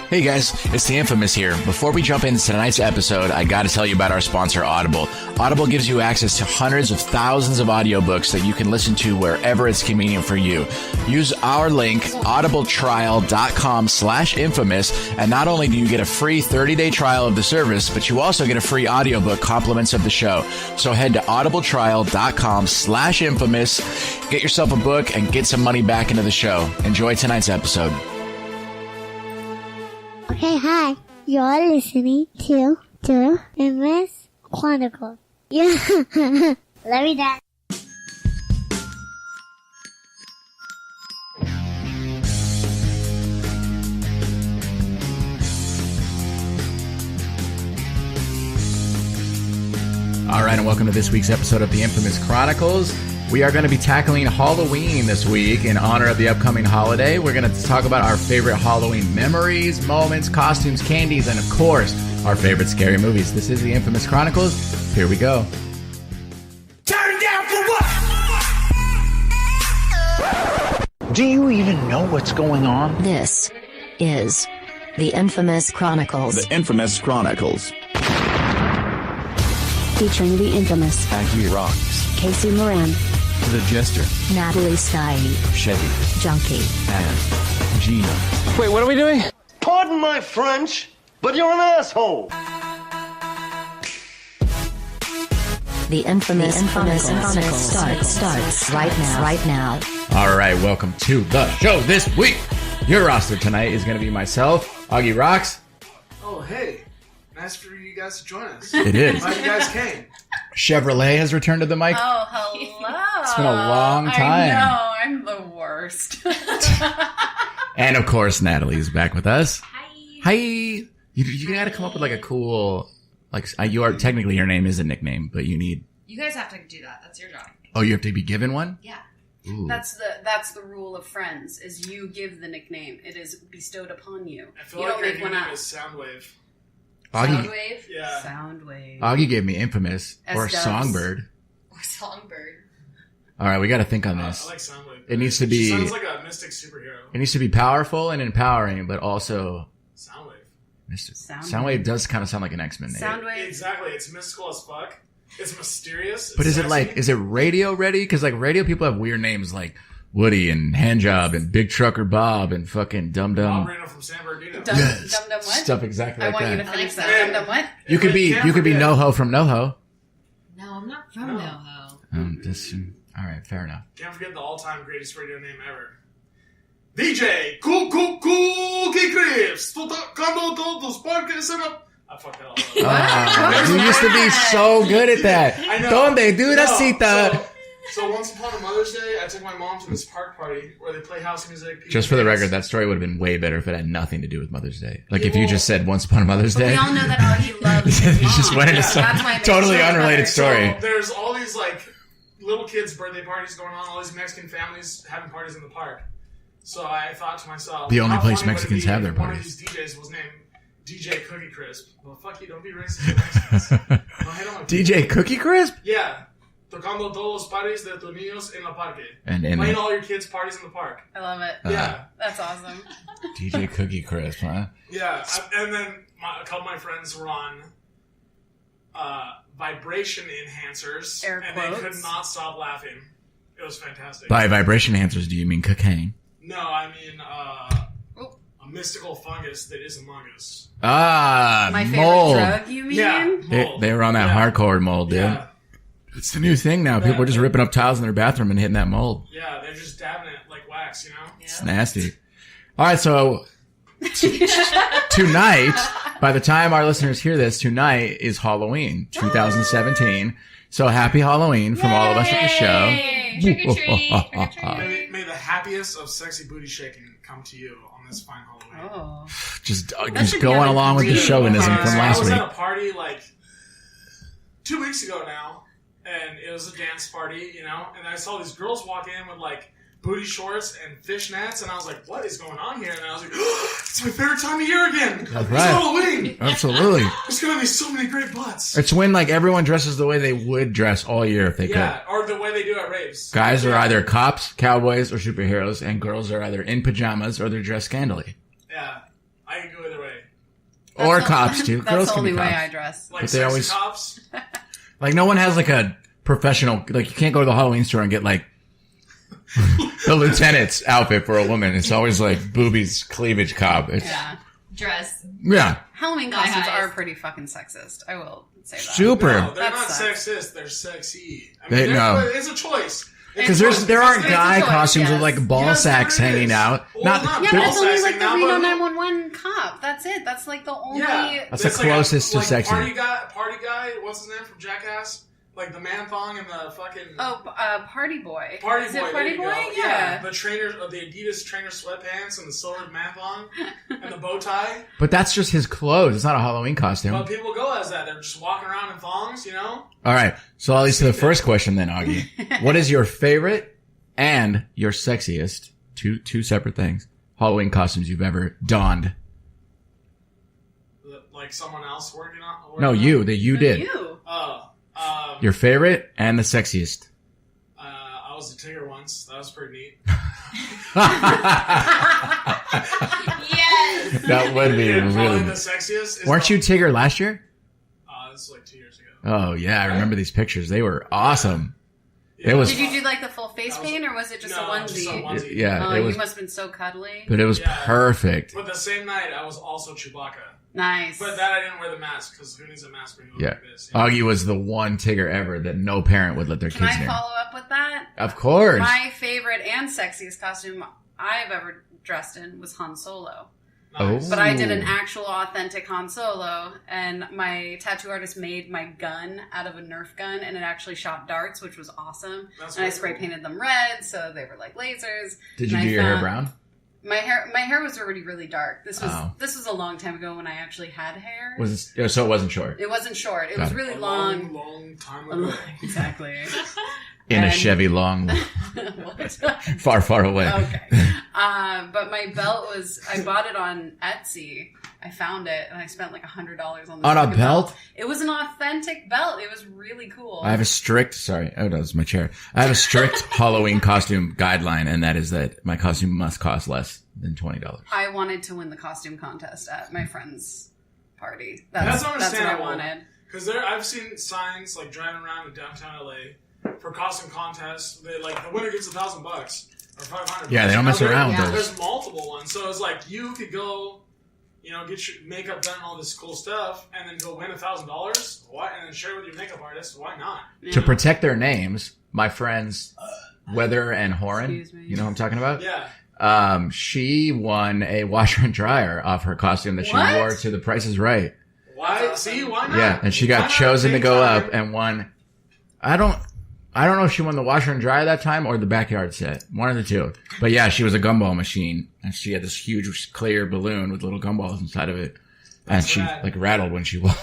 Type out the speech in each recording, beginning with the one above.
Hey guys, it's the Infamous here. Before we jump into tonight's episode, I gotta tell you about our sponsor, Audible. Audible gives you access to hundreds of thousands of audiobooks that you can listen to wherever it's convenient for you. Use our link, audibletrial.com/infamous, and not only do you get a free 30-day trial of the service, but you also get a free audiobook compliments of the show. So head to audibletrial.com/infamous, get yourself a book, and get some money back into the show. Enjoy tonight's episode. Okay, hi. You're listening to Infamous Chronicles. Yeah. Love you, Dad. All right, and welcome to this week's episode of the Infamous Chronicles. We are going to be tackling Halloween this week in honor of the upcoming holiday. We're going to talk about our favorite Halloween memories, moments, costumes, candies, and of course, our favorite scary movies. This is the Infamous Chronicles. Here we go. Turn down for what? Do you even know what's going on? This is the Infamous Chronicles. The Infamous Chronicles. Featuring the infamous Oggy Rocks. Casey Moran. The Jester. Natalie Sky. Chevy. Junkie. And Gina. Wait, what are we doing? Pardon my French, but you're an asshole. The Infamous Chronicles starts right now. All right, welcome to the show this week. Your roster tonight is going to be myself, Oggy Rocks. Oh, hey. Nice for you guys to join us. It is. Glad you guys came. Chevrolet has returned to the mic. Oh, hello. It's been a long time. I know. I'm the worst. And of course, Natalie is back with us. Hi. You got to come up with like a cool, you are technically your name is a nickname, but you need. You guys have to do that. That's your job. Oh, you have to be given one? Yeah. Ooh. That's the rule of Friends. Is you give the nickname. It is bestowed upon you. I feel you like don't your make one name up. is Soundwave. Soundwave. Yeah. Soundwave. Oggy gave me Infamous or S-dubs. Songbird. Or Songbird. All right, we got to think on I this. like Soundwave. It needs to be. She sounds like a mystic superhero. It needs to be powerful and empowering, but also Soundwave. mystical. Soundwave. Soundwave does kind of sound like an X-Men name. Soundwave. Exactly. It's mystical as fuck. It's mysterious. But it's is it sexy. is it radio ready? Because like radio people have weird names like Woody and Handjob and Big Trucker Bob and fucking Dum Dum. Bob Reno from San Bernardino. Dum Yes. Dum what? Stuff exactly I like want you to that. finish that. that. Dum Dum what? You could be NoHo from NoHo. No, I'm not from NoHo. All right, fair enough. Can't forget the all-time greatest radio name ever. DJ Cookie Crisp. Tocando todos los parques en la... I fucked that all up. You used to be so good at that. I know. Donde Duracita? So once upon a Mother's Day, I took my mom to this park party where they play house music. Just for the dance. record, that story would have been way better if it had nothing to do with Mother's Day. Like if you just said Once Upon a Mother's But Day. we all know that Oggy loves his You mom. just went into some That's why I made totally sure unrelated that- story. So there's all these like little kids' birthday parties going on. All these Mexican families having parties in the park. So I thought to myself, The only how place funny would it Mexicans be have their if one parties. of these DJs was named DJ Cookie Crisp. Well, fuck you, don't be racist to Mexicans. Don't hate on my people. DJ Cookie Crisp? Yeah. Tocando todos los parties de tus niños en la parque. And Playing all your kids' parties in the park. I love it. Yeah. That's awesome. DJ Cookie Crisp, huh? Yeah. And then a couple of my friends were on vibration enhancers. Air and quotes. they could not stop laughing. It was fantastic. By vibration enhancers, do you mean cocaine? No, I mean a mystical fungus that is among us. Ah, My favorite mold. drug, you mean? Yeah. Mold. They were on that Yeah. hardcore mold, dude. Yeah. It's the new thing now. People are just ripping up tiles in their bathroom and hitting that mold. Yeah, they're just dabbing it like wax, you know? It's nasty. All right, so tonight, by the time our listeners hear this, tonight is Halloween 2017. So happy Halloween from all of us at the show. Trick or treat. Trick or treat. May the happiest of sexy booty shaking come to you on this fine Halloween. Oh. Just should going be on along with the the chauvinism from So last I was week. at a party like 2 weeks ago now, and it was a dance party, you know, and I saw these girls walk in with like booty shorts and fishnets, and I was like, what is going on here? And I was like, it's my favorite time of year again. That's It's right. Halloween. Absolutely. There's going to be so many great butts. It's when like everyone dresses the way they would dress all year if they Yeah, could. or the way they do at raves. Guys are Yeah. either cops, cowboys, or superheroes, and girls are either in pajamas or they're dressed scandally. Yeah. I can go go either way. Or cops too. That's Girls the can be only way cops. I dress. Like But they sexy always- cops. Like no one has like a professional. Like you can't go to the Halloween store and get like the lieutenant's outfit for a woman. It's always like boobies, cleavage cop. It's, Yeah. Dress. yeah. Halloween Thigh costumes highs. are pretty fucking sexist. I will say that. Super. No, they're That not sucks. sexist. They're sexy. I They- mean, no. it's a choice. Because It's a there choice. aren't It's a guy choice, costumes with yes. like ball Yes, sacks there hanging is. out. Well, Not not Yeah, there- but that's only sexy like the now, Reno but- 911 cop. That's it. That's like the only. Yeah, That's the it's closest to like sexy. Party guy. What's his name from Jackass? Like the man thong and the fucking Party Boy. party Is boy. it Party there you Boy? go. Yeah. The trainers, the Adidas trainer sweatpants and the silver man thong and the bow tie. But that's just his clothes. It's not a Halloween costume. But people go as that. They're just walking around in thongs, you know. All right. So at least to the first question then, Oggy. What is your favorite and your sexiest, two separate things, Halloween costumes you've ever donned? Like someone else working on. No, you. That you did. You. Oh. Your favorite and the sexiest. I was a Tigger once. That was pretty neat. Yes. That would be And probably really. the sexiest. Is Weren't you Tigger last year? This is like 2 years ago. Oh yeah, I remember these pictures. They were awesome. Yeah, It was- Did you do like the full face That was- paint, or was it just No, a onesie? just a onesie. Yeah, Oh, it was. you must have been so cuddly. But it was Yeah. perfect. But the same night, I was also Chewbacca. Nice. But that I didn't wear the mask because who needs a mask when you look Yeah. like this? You know? Oggy was the one Tigger ever that no parent would let their Can kids I near. follow up with that? Of course. My favorite and sexiest costume I've ever dressed in was Han Solo. Nice. But I did an actual authentic Han Solo, and my tattoo artist made my gun out of a Nerf gun, and it actually shot darts, which was awesome. That's and I really spray cool. painted them red, so they were like lasers. Did you And do I your hair found- brown? My hair was already really dark. This was Oh. this was a long time ago when I actually had hair. Was it, so it wasn't short. It wasn't short. It Got was it. really A long. long time ago. Exactly. In a And- Chevy long, What? far, far away. Okay. But my belt was, I bought it on Etsy. I found it and I spent like $100 on this On a fucking belt? It was an authentic belt. It was really cool. I have a strict, sorry, oh, that was my chair. I have a strict Halloween costume guideline, and that is that my costume must cost less than $20. I wanted to win the costume contest at my friend's party. That's That's what I understandable. wanted. Because I've seen signs like driving around in downtown LA for costume contests. They like the winner gets $1,000 or $500. Yeah, they don't mess around with Yeah. those. There's multiple ones, so it's like you could go, you know, get your makeup done, and all this cool stuff, and then go win $1,000. Why? And then share with your makeup artist. Why not? To protect their names, my friends Weather and Horan, Excuse me. you know what I'm talking about? Yeah. She won a washer and dryer off her costume that she What? wore to The Price is Right. Why? See, why not? Yeah, and she Why got not chosen to take go time? up and won. I don't know if she won the washer and dryer that time or the backyard set. One of the two. But yeah, she was a gumball machine, and she had this huge clear balloon with little gumballs inside of it, and That's she rad. like rattled when she walked.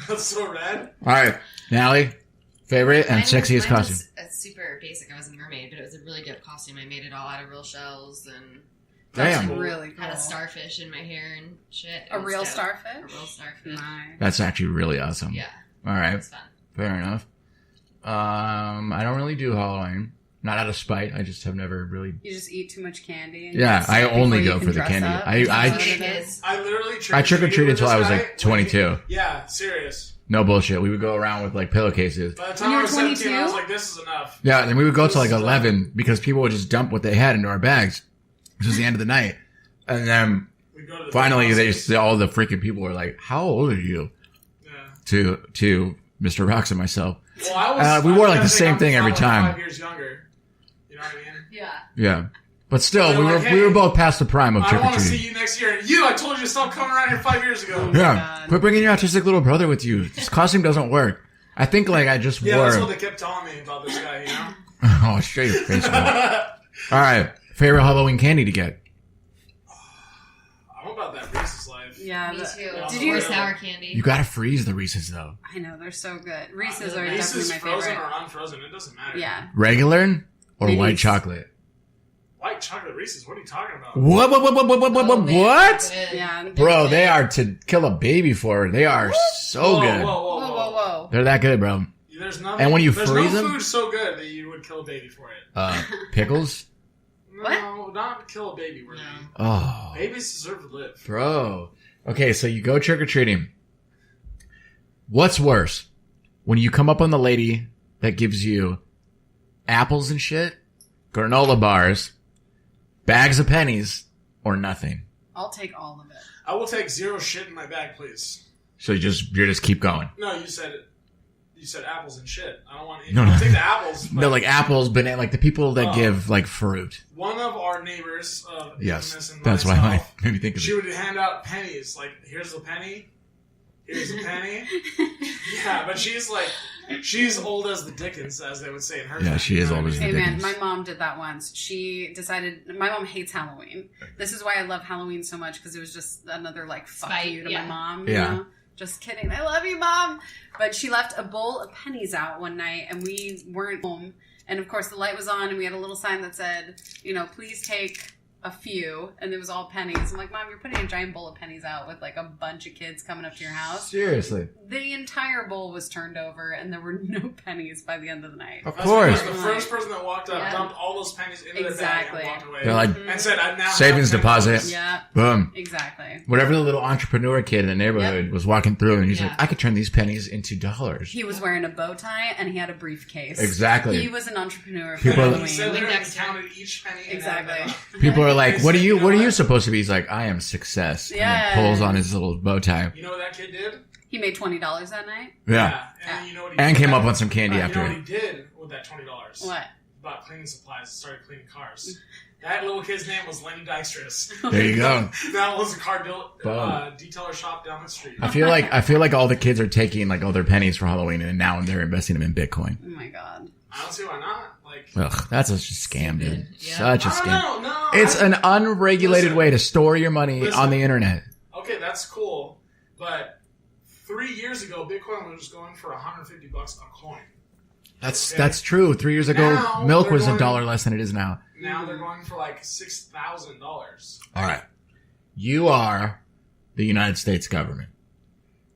That's so rad. All right, Natalie, favorite and sexiest Mine costume. was super basic. I was a mermaid, but it was a really dope costume. I made it all out of real shells and Damn, cool. Really cool. had a starfish in my hair and shit. It A was real dope. starfish? A real starfish. Nice. that's actually really awesome. Yeah, All it right, was fun. fair enough. I don't really do Halloween. Not out of spite. I just have never really. You just eat too much candy. And Yeah, you I sleep only before go you for can the dress candy. up. I- Is that I- what it It is? is. I literally I trick or trick-or-treated treated with until I this was guy like 22. when he- Yeah, serious. No bullshit. We would go around with like pillowcases. By the When time you I were was 17, I was 22? like, this is enough. Yeah, and we would go to like This is 11 because people would just dump what they had into our bags. This was the end of the night. And then We go to the finally big they houses. all the freaking people were like, how old are you? Yeah. To Mr. Rocks and myself. Well, I was, We wore, like, I the think same I'm thing every 5 time. years younger. You know what I mean? Yeah. Yeah. But still, They're we like, were hey, we were both past the prime of I trick or want to see treating. you next year. And I told you to stop coming around here 5 years ago. Yeah. God. Quit bringing your autistic little brother with you. This costume doesn't work. I think like I just Yeah, wore. that's what they kept telling me about this guy, you know? Oh, straight your face. Man. All right. Favorite Halloween candy to get? I'm about that Reese's life. Yeah. Me too. Did Or you? sour candy. You gotta freeze the Reese's though. I know they're so good. Reese's are Reese's definitely my frozen favorite. or unfrozen, it doesn't matter. Yeah. Regular or Maybe white it's- chocolate? White chocolate Reese's, what are you talking about? What? Oh, man, What? good. Yeah. Bro, they are to kill a baby for. They are so Whoa, good. Whoa, whoa, Whoa, whoa, whoa, whoa. They're that good, bro. There's nothing, And when you there's freeze no them? food so good that you would kill a baby for it. Pickles? No, not kill a baby, really. No. Oh, Babies deserve to live. bro. Okay, so you go trick-or-treating. What's worse? When you come up on the lady that gives you apples and shit, granola bars, bags of pennies, or nothing? I'll take all of it. I will take 0 shit in my bag, please. So you just keep going. No, you said it. You said apples and shit. I don't want to No, no. I'll take the apples. No, like apples, banana, like the people that Oh. give like fruit. One of our neighbors of Infamous Yes, and that's why I myself, made me think of she it. would hand out pennies. Like, here's a penny. Here's a penny. Yeah, but she's old as the Dickens, as they would say in her Yeah, time, she you is know old what I as mean? the Hey man, Dickens. my mom did that once. She decided, my mom hates Halloween. This is why I love Halloween so much, because it was just another like fuck Spite, you to yeah. my mom. Yeah. You know? Just kidding. I love you, mom. But she left a bowl of pennies out one night and we weren't home. And of course the light was on and we had a little sign that said, please take a few. And it was all pennies. I'm like, Mom, you're putting a giant bowl of pennies out with like a bunch of kids coming up to your house. Seriously. The entire bowl was turned over and there were no pennies by the end of the night. Of That's course. because the first person that walked up Yeah. dumped all those pennies into Exactly. their bag and walked away. They're like, and said, I now savings have $10. deposit. Yeah, Boom. exactly. Whatever the little entrepreneur kid in the neighborhood was walking through and he's Yeah. like, I could turn these pennies into dollars. He was wearing a bow tie and he had a briefcase. Exactly. He was an entrepreneur for People- And Halloween. he said there and Dexter. counted each penny. and Exactly. added them up. People are like, what are you You know what? supposed to be? He's like, I am success. Yeah. And then pulls on his little bow tie. You know what that kid did? He made $20 that night. Yeah. And you know what he And did came with up that? on some candy You after know it. what he did with that $20? What? Bought cleaning supplies, started cleaning cars. That little kid's name was Lenny Dykstra's. There you go. That was a car Boom. detailer shop down the street. I feel like all the kids are taking like all their pennies for Halloween and now they're investing them in Bitcoin. Oh my god. I don't see why not. Like, Ugh, that's such a scam, dude. Yeah. Such a I don't scam. know, no. It's an unregulated Listen. way to store your money Listen. on the internet. Okay, that's cool. But 3 years ago, Bitcoin was going for $150 a coin. That's true. 3 years ago, Now milk they're was going- $1 less than it is now. Now they're going for like $6,000. All right. You are the United States government.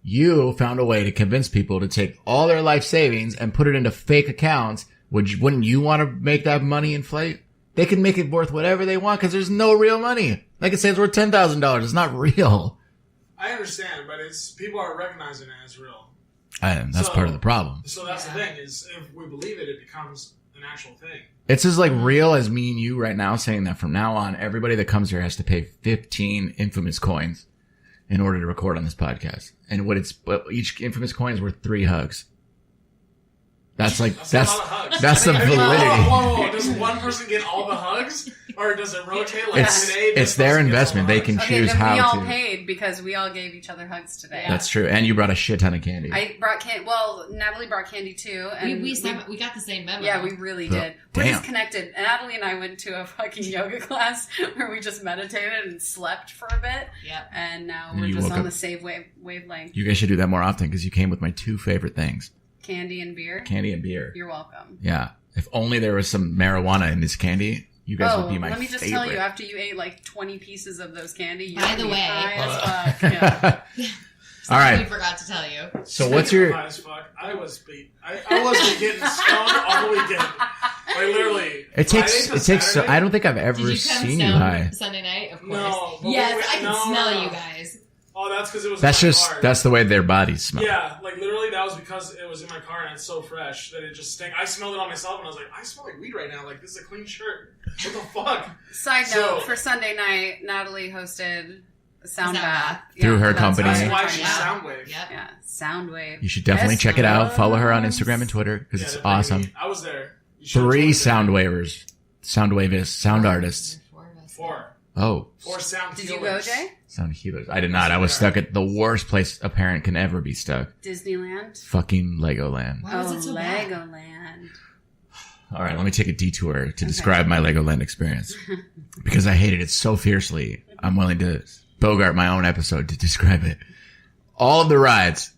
You found a way to convince people to take all their life savings and put it into fake accounts. Wouldn't you want to make that money inflate? They can make it worth whatever they want because there's no real money. They can say it's worth $10,000. It's not real. I understand, but it's people are recognizing it as real. And that's So- part of the problem. So that's the thing is, if we believe it, it becomes an actual thing. It's as like real as me and you right now saying that from now on, everybody that comes here has to pay 15 infamous coins in order to record on this podcast. And but each infamous coin is worth 3 hugs. That's like, That's a lot of hugs. that's the I mean, validity. whoa. Does one person get all the hugs? Or does it rotate like today? It's this their person gets all investment. the They hugs? can Okay, choose then we how all to. paid because we all gave each other hugs today. That's true. And you brought a shit ton of candy. I brought candy. Well, Natalie brought candy too. And We got the same memo. yeah, we really did. We're Damn. just connected. Natalie and I went to a fucking yoga class where we just meditated and slept for a bit. Yep. And now And we're you just woke on up- the same wavelength. You guys should do that more often because you came with my 2 favorite things. Candy and beer. Candy and beer. You're welcome. Yeah. If only there was some marijuana in this candy, you guys would be my let me just favorite. tell you, after you ate like 20 pieces of those candy, you By the would be way- high as fuck. Yeah. All We right. forgot to tell you. So what's Speaking of your... high as fuck, I was getting stoned all weekend. Like literally. It takes... Friday to So, Saturday? I don't think I've ever Did you come seen you stoned high. Sunday night? Of course. No, but Yes, we- I can no, smell no. you guys. Oh, that's because it was That's in my just... car. That's the way their bodies smell. Yeah, like literally that was because it was in my car and it's so fresh that it just stank. I smelled it on myself and I was like, I smell like weed right now. Like, this is a clean shirt. What the fuck? Side So- note, for Sunday night, Natalie hosted a sound Sound bath. bath. Through her that's company. what That's I'm why talking she's about. Soundwave. Yep. Yeah, Soundwave. You should definitely check it out. Follow her on Instagram and Twitter because Yeah, it's they're bringing awesome. me- I was there. You should've 3 joined sound them. wavers. Sound wavists. Sound artists. 4 of us. 4. Oh. 4 sound Did you healers. go, Jay? Sound healers. I did not. I was stuck at the worst place a parent can ever be stuck. Disneyland? Fucking Legoland. Why was it so bad? Legoland. All right, let me take a detour to describe my Legoland experience because I hated it so fiercely. I'm willing to bogart my own episode to describe it. All of the rides,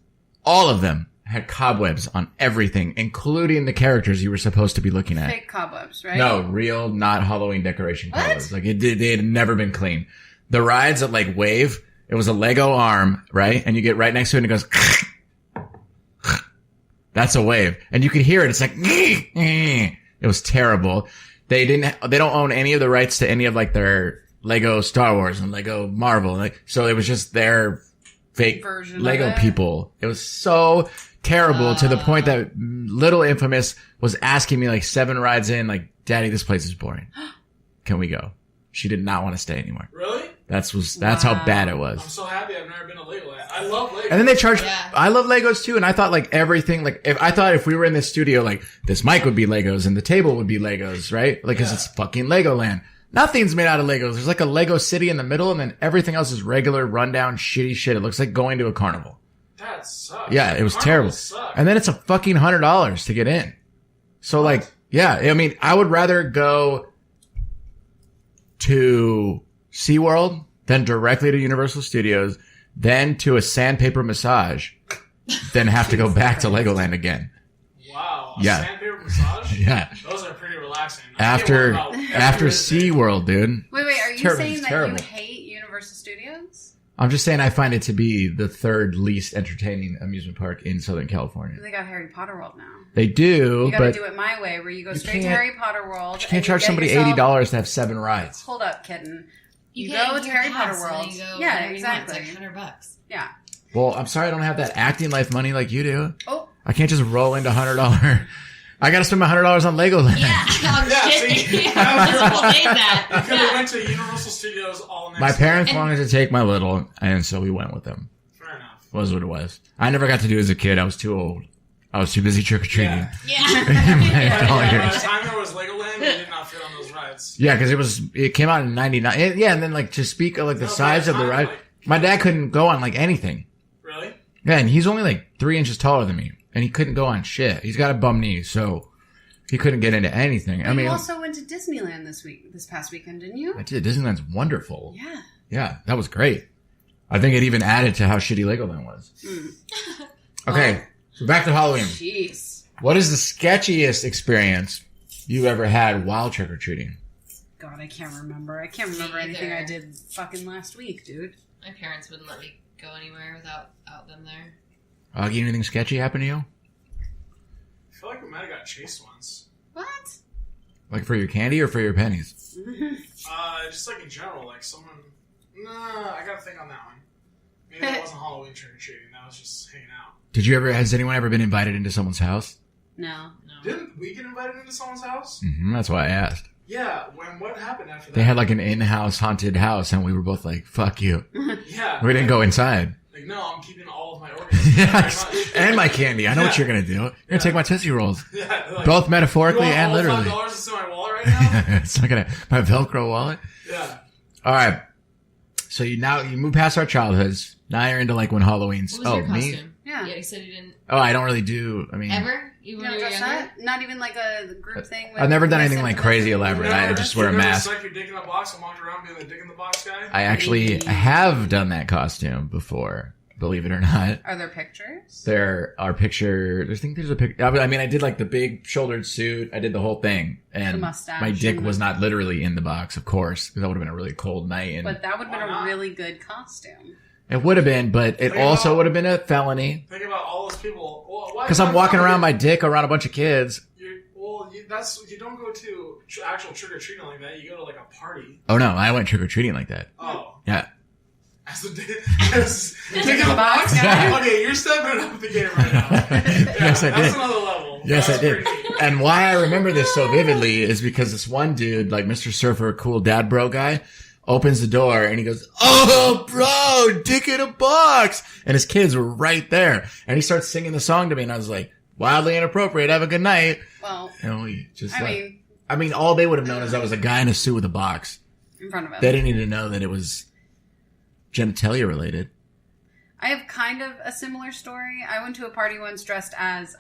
all of them had cobwebs on everything, including the characters you were supposed to be looking at. Fake cobwebs, right? No, real, not Halloween decoration What? cobwebs. Like they had never been clean. The rides that like wave, it was a Lego arm, right? And you get right next to it and it goes, that's a wave. And you could hear it. It's like, it was terrible. They don't own any of the rights to any of like their Lego Star Wars and Lego Marvel. Like, so it was just their fake Version Lego of it. people. It was so terrible to the point that little Infamous was asking me like 7 rides in, like, Daddy, this place is boring. Can we go? She did not want to stay anymore. Really? That's how bad it I'm was. so happy I've never been to Legoland. I love Lego. And then they charge, Yeah. I love Legos too. And I thought like everything, like if we were in this studio, like this mic would be Legos and the table would be Legos, right? Like, cause it's fucking Legoland. Nothing's made out of Legos. There's like a Lego city in the middle and then everything else is regular, rundown, shitty shit. It looks like going to a carnival. That sucks. Yeah, it was terrible. Suck. And then it's a fucking $100 to get in. So like, yeah, I mean, I would rather go to SeaWorld than directly to Universal Studios, then to a sandpaper massage, then have to go back to Legoland again. Wow. A Yeah. sandpaper massage? Yeah. Those are pretty relaxing. After every SeaWorld, dude. Wait, are you terrible. saying It's that terrible. you hate Universal Studios? I'm just saying I find it to be the third least entertaining amusement park in Southern California. They got Harry Potter World now. They do, You gotta but do it my way, where you go you straight to can't- Harry Potter World. you can't charge somebody $80 to have 7 rides. Hold up, kitten. You get go a to year Harry pass, Potter and World. then you go Yeah, whenever you want. exactly. It's like $100. Yeah. Well, I'm sorry I don't have that acting life money like you do. Oh. I can't just roll into $100. I gotta spend my $100 on Legoland. Yeah, I'm Yeah, kidding. see, Yeah, people say You that. could have went to Universal Studios all next My parents And- wanted to take my little, and so we went with them. Fair enough. Was what it was. I never got to do it as a kid. I was too old. I was too busy trick-or-treating. Yeah. Yeah. All By years. the time there was Legoland, you did not fit on those rides. Yeah, because it came out in 99. Yeah, and then like to speak of like the No, size by of the the time, ride, like- my dad couldn't go on like anything. Really? Yeah, and he's only like 3 inches taller than me, and he couldn't go on shit. He's got a bum knee, so he couldn't get into anything. I mean, you also went to Disneyland this past weekend, didn't you? I did. Disneyland's wonderful. Yeah. Yeah, that was great. I think it even added to how shitty Legoland was. Okay, so back to Halloween. Jeez. What is the sketchiest experience you ever had while trick-or-treating? God, I can't remember. I can't remember Me anything either. I did fucking last week, dude. My parents wouldn't let me go anywhere without them there. Oggy, anything sketchy happen to you? I feel like we might have got chased once. What? Like for your candy or for your pennies? Just like in general, like someone. Nah, I gotta think on that one. Maybe that wasn't Halloween trick or treating. That was just hanging out. Has anyone ever been invited into someone's house? No. Didn't we get invited into someone's house? That's why I asked. Yeah. What happened after that? They had like an in-house haunted house, and we were both like, fuck you. Yeah. We didn't go inside. Like, no, I'm keeping all of my organs. Yes, and my candy. I know what you're going to do. You're going to take my Tootsie Rolls. Yeah. Like, Both metaphorically you want and all literally. $5 that's in my wallet right now? It's not going to... My Velcro wallet? Yeah. All right. So you move past our childhoods. Now you're into like when Halloween's... What was your me? costume? Yeah. Yeah, you said you didn't Oh, I don't really do... I mean... ever? Even You when never you were dressed younger? that? Not even like a group thing? With I've never done Miss anything like Infamous? crazy elaborate. I just wear a You never mask. stuck your dick in a box and walked around being the dick in the box guy? I actually have done that costume before, believe it or not. Are there pictures? There are pictures. I think there's a picture. I mean, I did like the big shouldered suit. I did the whole thing. And The mustache my dick and was the- not literally in the box, of course, because that would have been a really cold night. And But that would have been Why a not? really good costume. it would have been, but it Think also about- would have been a felony. Think about all those people. Well, why Because not I'm walking tell around you- my dick around a bunch of kids. You don't go to actual trick or treating like that. You go to like a party. Oh no, I went trick or treating like that. Oh, Yeah. as the dick in the box. guy. Okay, you're stepping it up the game right now. Yes, I That's did. another level. Yes, That's I did. pretty neat. And why I remember this so vividly is because this one dude, like Mr. Surfer, cool dad bro guy, opens the door and he goes, "Oh, bro, dick in a box." And his kids were right there. And he starts singing the song to me and I was like, wildly inappropriate. Have a good night. Well, And we just I I mean, mean, all they would have known is I was a guy in a suit with a box. in front of him. They didn't need to know that it was genitalia related. I have kind of a similar story. I went to a party once dressed as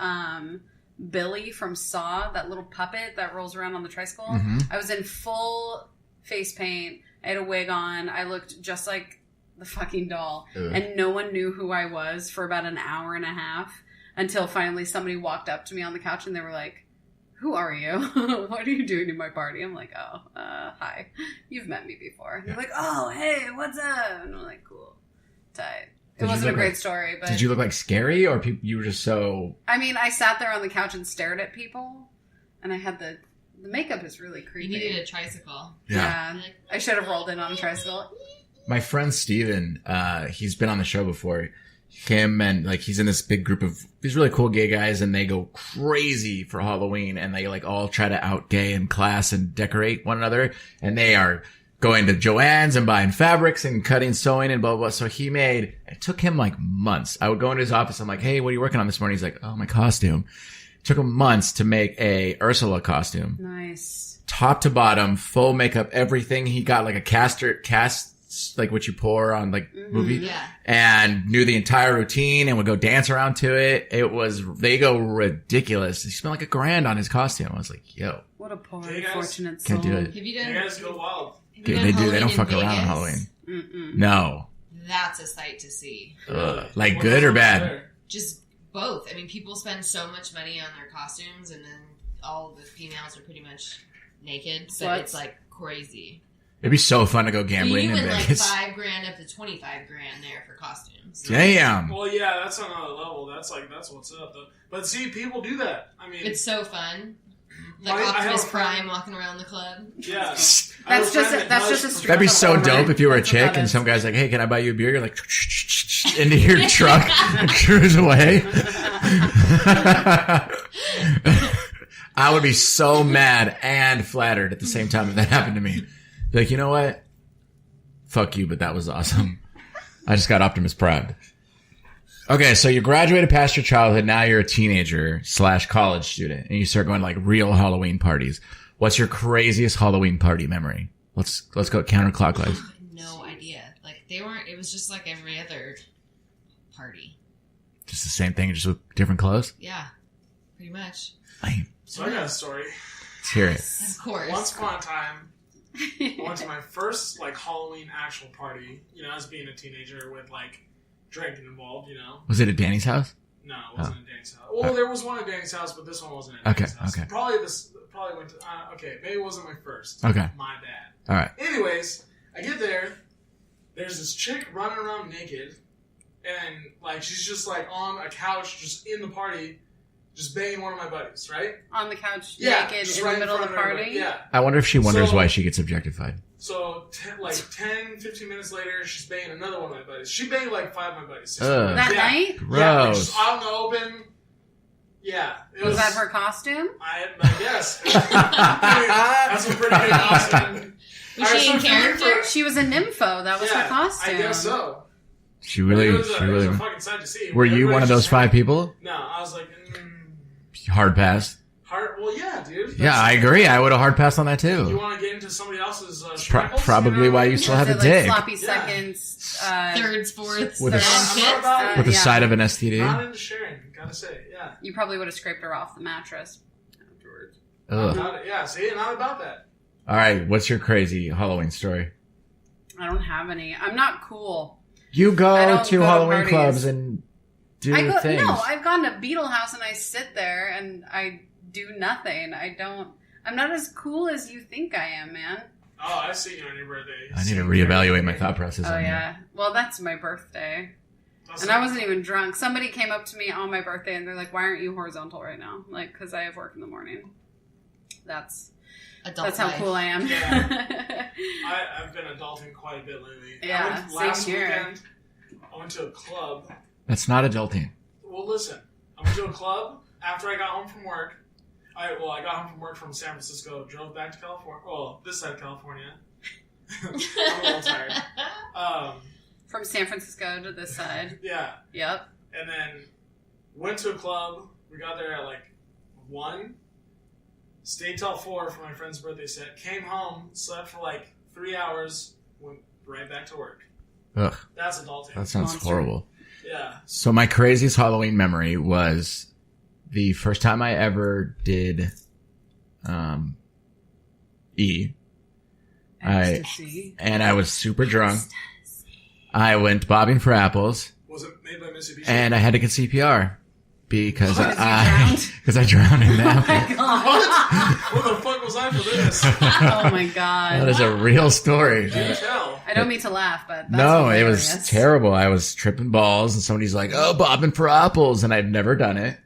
Billy from Saw, that little puppet that rolls around on the tricycle. Mm-hmm. I was in full face paint. I had a wig on. I looked just like the fucking doll. Ugh. And no one knew who I was for about an hour and a half until finally somebody walked up to me on the couch and they were like, "Who are you? What are you doing to my party?" I'm like, "Oh, hi. You've met me before." And they're like, "Oh, hey, what's up?" And I'm like, "Cool. Tight." It Did you wasn't a look great like- story, but Did you look like scary or you were just so... I mean, I sat there on the couch and stared at people, and I had the The makeup is really You creepy. needed a tricycle. Yeah. I should have rolled in on a tricycle. My friend Steven, he's been on the show before. Him and like he's in this big group of these really cool gay guys, and they go crazy for Halloween, and they like all try to out gay in class and decorate one another, and they are going to Joann's and buying fabrics and cutting sewing and blah, blah, blah. So it took him like months. I would go into his office. I'm like, hey, what are you working on this morning? He's like, oh, my costume. It took him months to make a Ursula costume. Nice. Top to bottom, full makeup, everything. He got like a cast, like what you pour on like movie. Yeah. And knew the entire routine and would go dance around to it. They go ridiculous. He spent like $1,000 on his costume. I was like, yo. What a poor, Hey, guys. unfortunate soul. Can't do it. Have you done? You guys go wild. have you Dude, done they do. They Halloween don't in fuck around on Vegas? Halloween. Mm-mm. No. That's a sight to see. Like What good or goes bad? there? Just both. I mean, people spend so much money on their costumes, and then all the females are pretty much naked. So Sluts. it's like crazy. It'd be so fun to go You gambling in win like Vegas. $5,000 up to $25,000 there for costumes. Damn. Well, yeah, that's on another level. That's what's up, though. But see, people do that. I mean, It's so fun. Like I have Optimus a friend- Prime walking around the club. yeah. That's just a street. That'd be so performer. dope if you were a That's what chick that and is. some guy's like, hey, can I buy you a beer? You're like, into your truck and cruise away. I would be so mad and flattered at the same time if that happened to me. Be like, you know what? Fuck you, but that was awesome. I just got Optimus Prime. Okay, so you graduated past your childhood. Now you're a teenager / college student, and you start going to like real Halloween parties. What's your craziest Halloween party memory? Let's go counterclockwise. No idea. Like they weren't. It was just like every other party. Just the same thing, just with different clothes. Yeah, pretty much. Lame. So I got a story. Let's hear it. Of course. Once upon a time, I went to my first like Halloween actual party. You know, as being a teenager with like drinking involved. You know. Was it at Danny's house? No, it wasn't at Danny's house. Well, there was one at Danny's house, but this one wasn't at Okay, Danny's house. okay. Probably went to. Okay, maybe it wasn't my first. Okay. My bad. All right. Anyways, I get there. There's this chick running around naked, and like she's just like on a couch, just in the party, just banging one of my buddies, right? On the couch, Yeah, naked, just in right the middle of front the party. everybody. Yeah. I wonder if she wonders So- why she gets objectified. So, 10, 15 minutes later, she's banging another one of my buddies. She banged like 5 of my buddies. 6 of my Ugh. buddies. That Yeah. night? Yeah, like, Gross. just out in the open. Yeah. It Was that her costume? I guess. That's a pretty good costume. Was she in character? She was a nympho. That was Yeah, her costume. I guess so. She It really, was she a really. fucking sight to see. Were you Everybody one of those just 5 people? No, I was like, Hard pass. hard. Well, yeah, dude. Yeah, I agree. I would have hard passed on that You too. want to get into somebody else's Pro- struggles? probably why you still have Was a it like dick sloppy Yeah. seconds? Thirds, fourths, With a- thirds, I'm not about it. with a yeah. side of an Not STD. into sharing, gotta say. Yeah. You probably would have scraped her off the mattress afterwards. Ugh. Yeah, see, not about that. All right, what's your crazy Halloween story? I don't have any. I'm not cool. You I go don't to go to Halloween parties. clubs and do I go, things. no, I've gone to Beetle House and I sit there and I do nothing. I'm not as cool as you think I am, man. Oh, I see you on your birthday. I need to reevaluate my thought process Oh on yeah. Well, that's my birthday. That's And I wasn't even drunk. Somebody came up to me on my birthday and they're like, "Why aren't you horizontal right now?" Like, because I have work in the morning. That's adult how life. cool I am. Yeah. I've been adulting quite a bit lately. Yeah, Last same here. weekend, I went to a club. you. That's not adulting. Well, listen. I went to a club after I got home from work. I got home from work from San Francisco, drove back to California. Well, this side of California. I'm a little tired. From San Francisco to this side. Yeah. Yep. And then went to a club. We got there at like 1. Stayed till 4 for my friend's birthday set. Came home, slept for like 3 hours, went right back to work. Ugh, That's adulting. that sounds Monster. horrible. Yeah. So my craziest Halloween memory was the first time I ever did E. Ecstasy. And I was super drunk. I went bobbing for apples, Was it made by Mitsubishi? and I had to get CPR because Because you I drowned? because I drowned in that. What the fuck was I for this? Oh my god. That is a real story. You tell. I don't mean to laugh, but that's No, it hilarious. was terrible. I was tripping balls, and somebody's like, "Oh, bobbing for apples," and I'd never done it.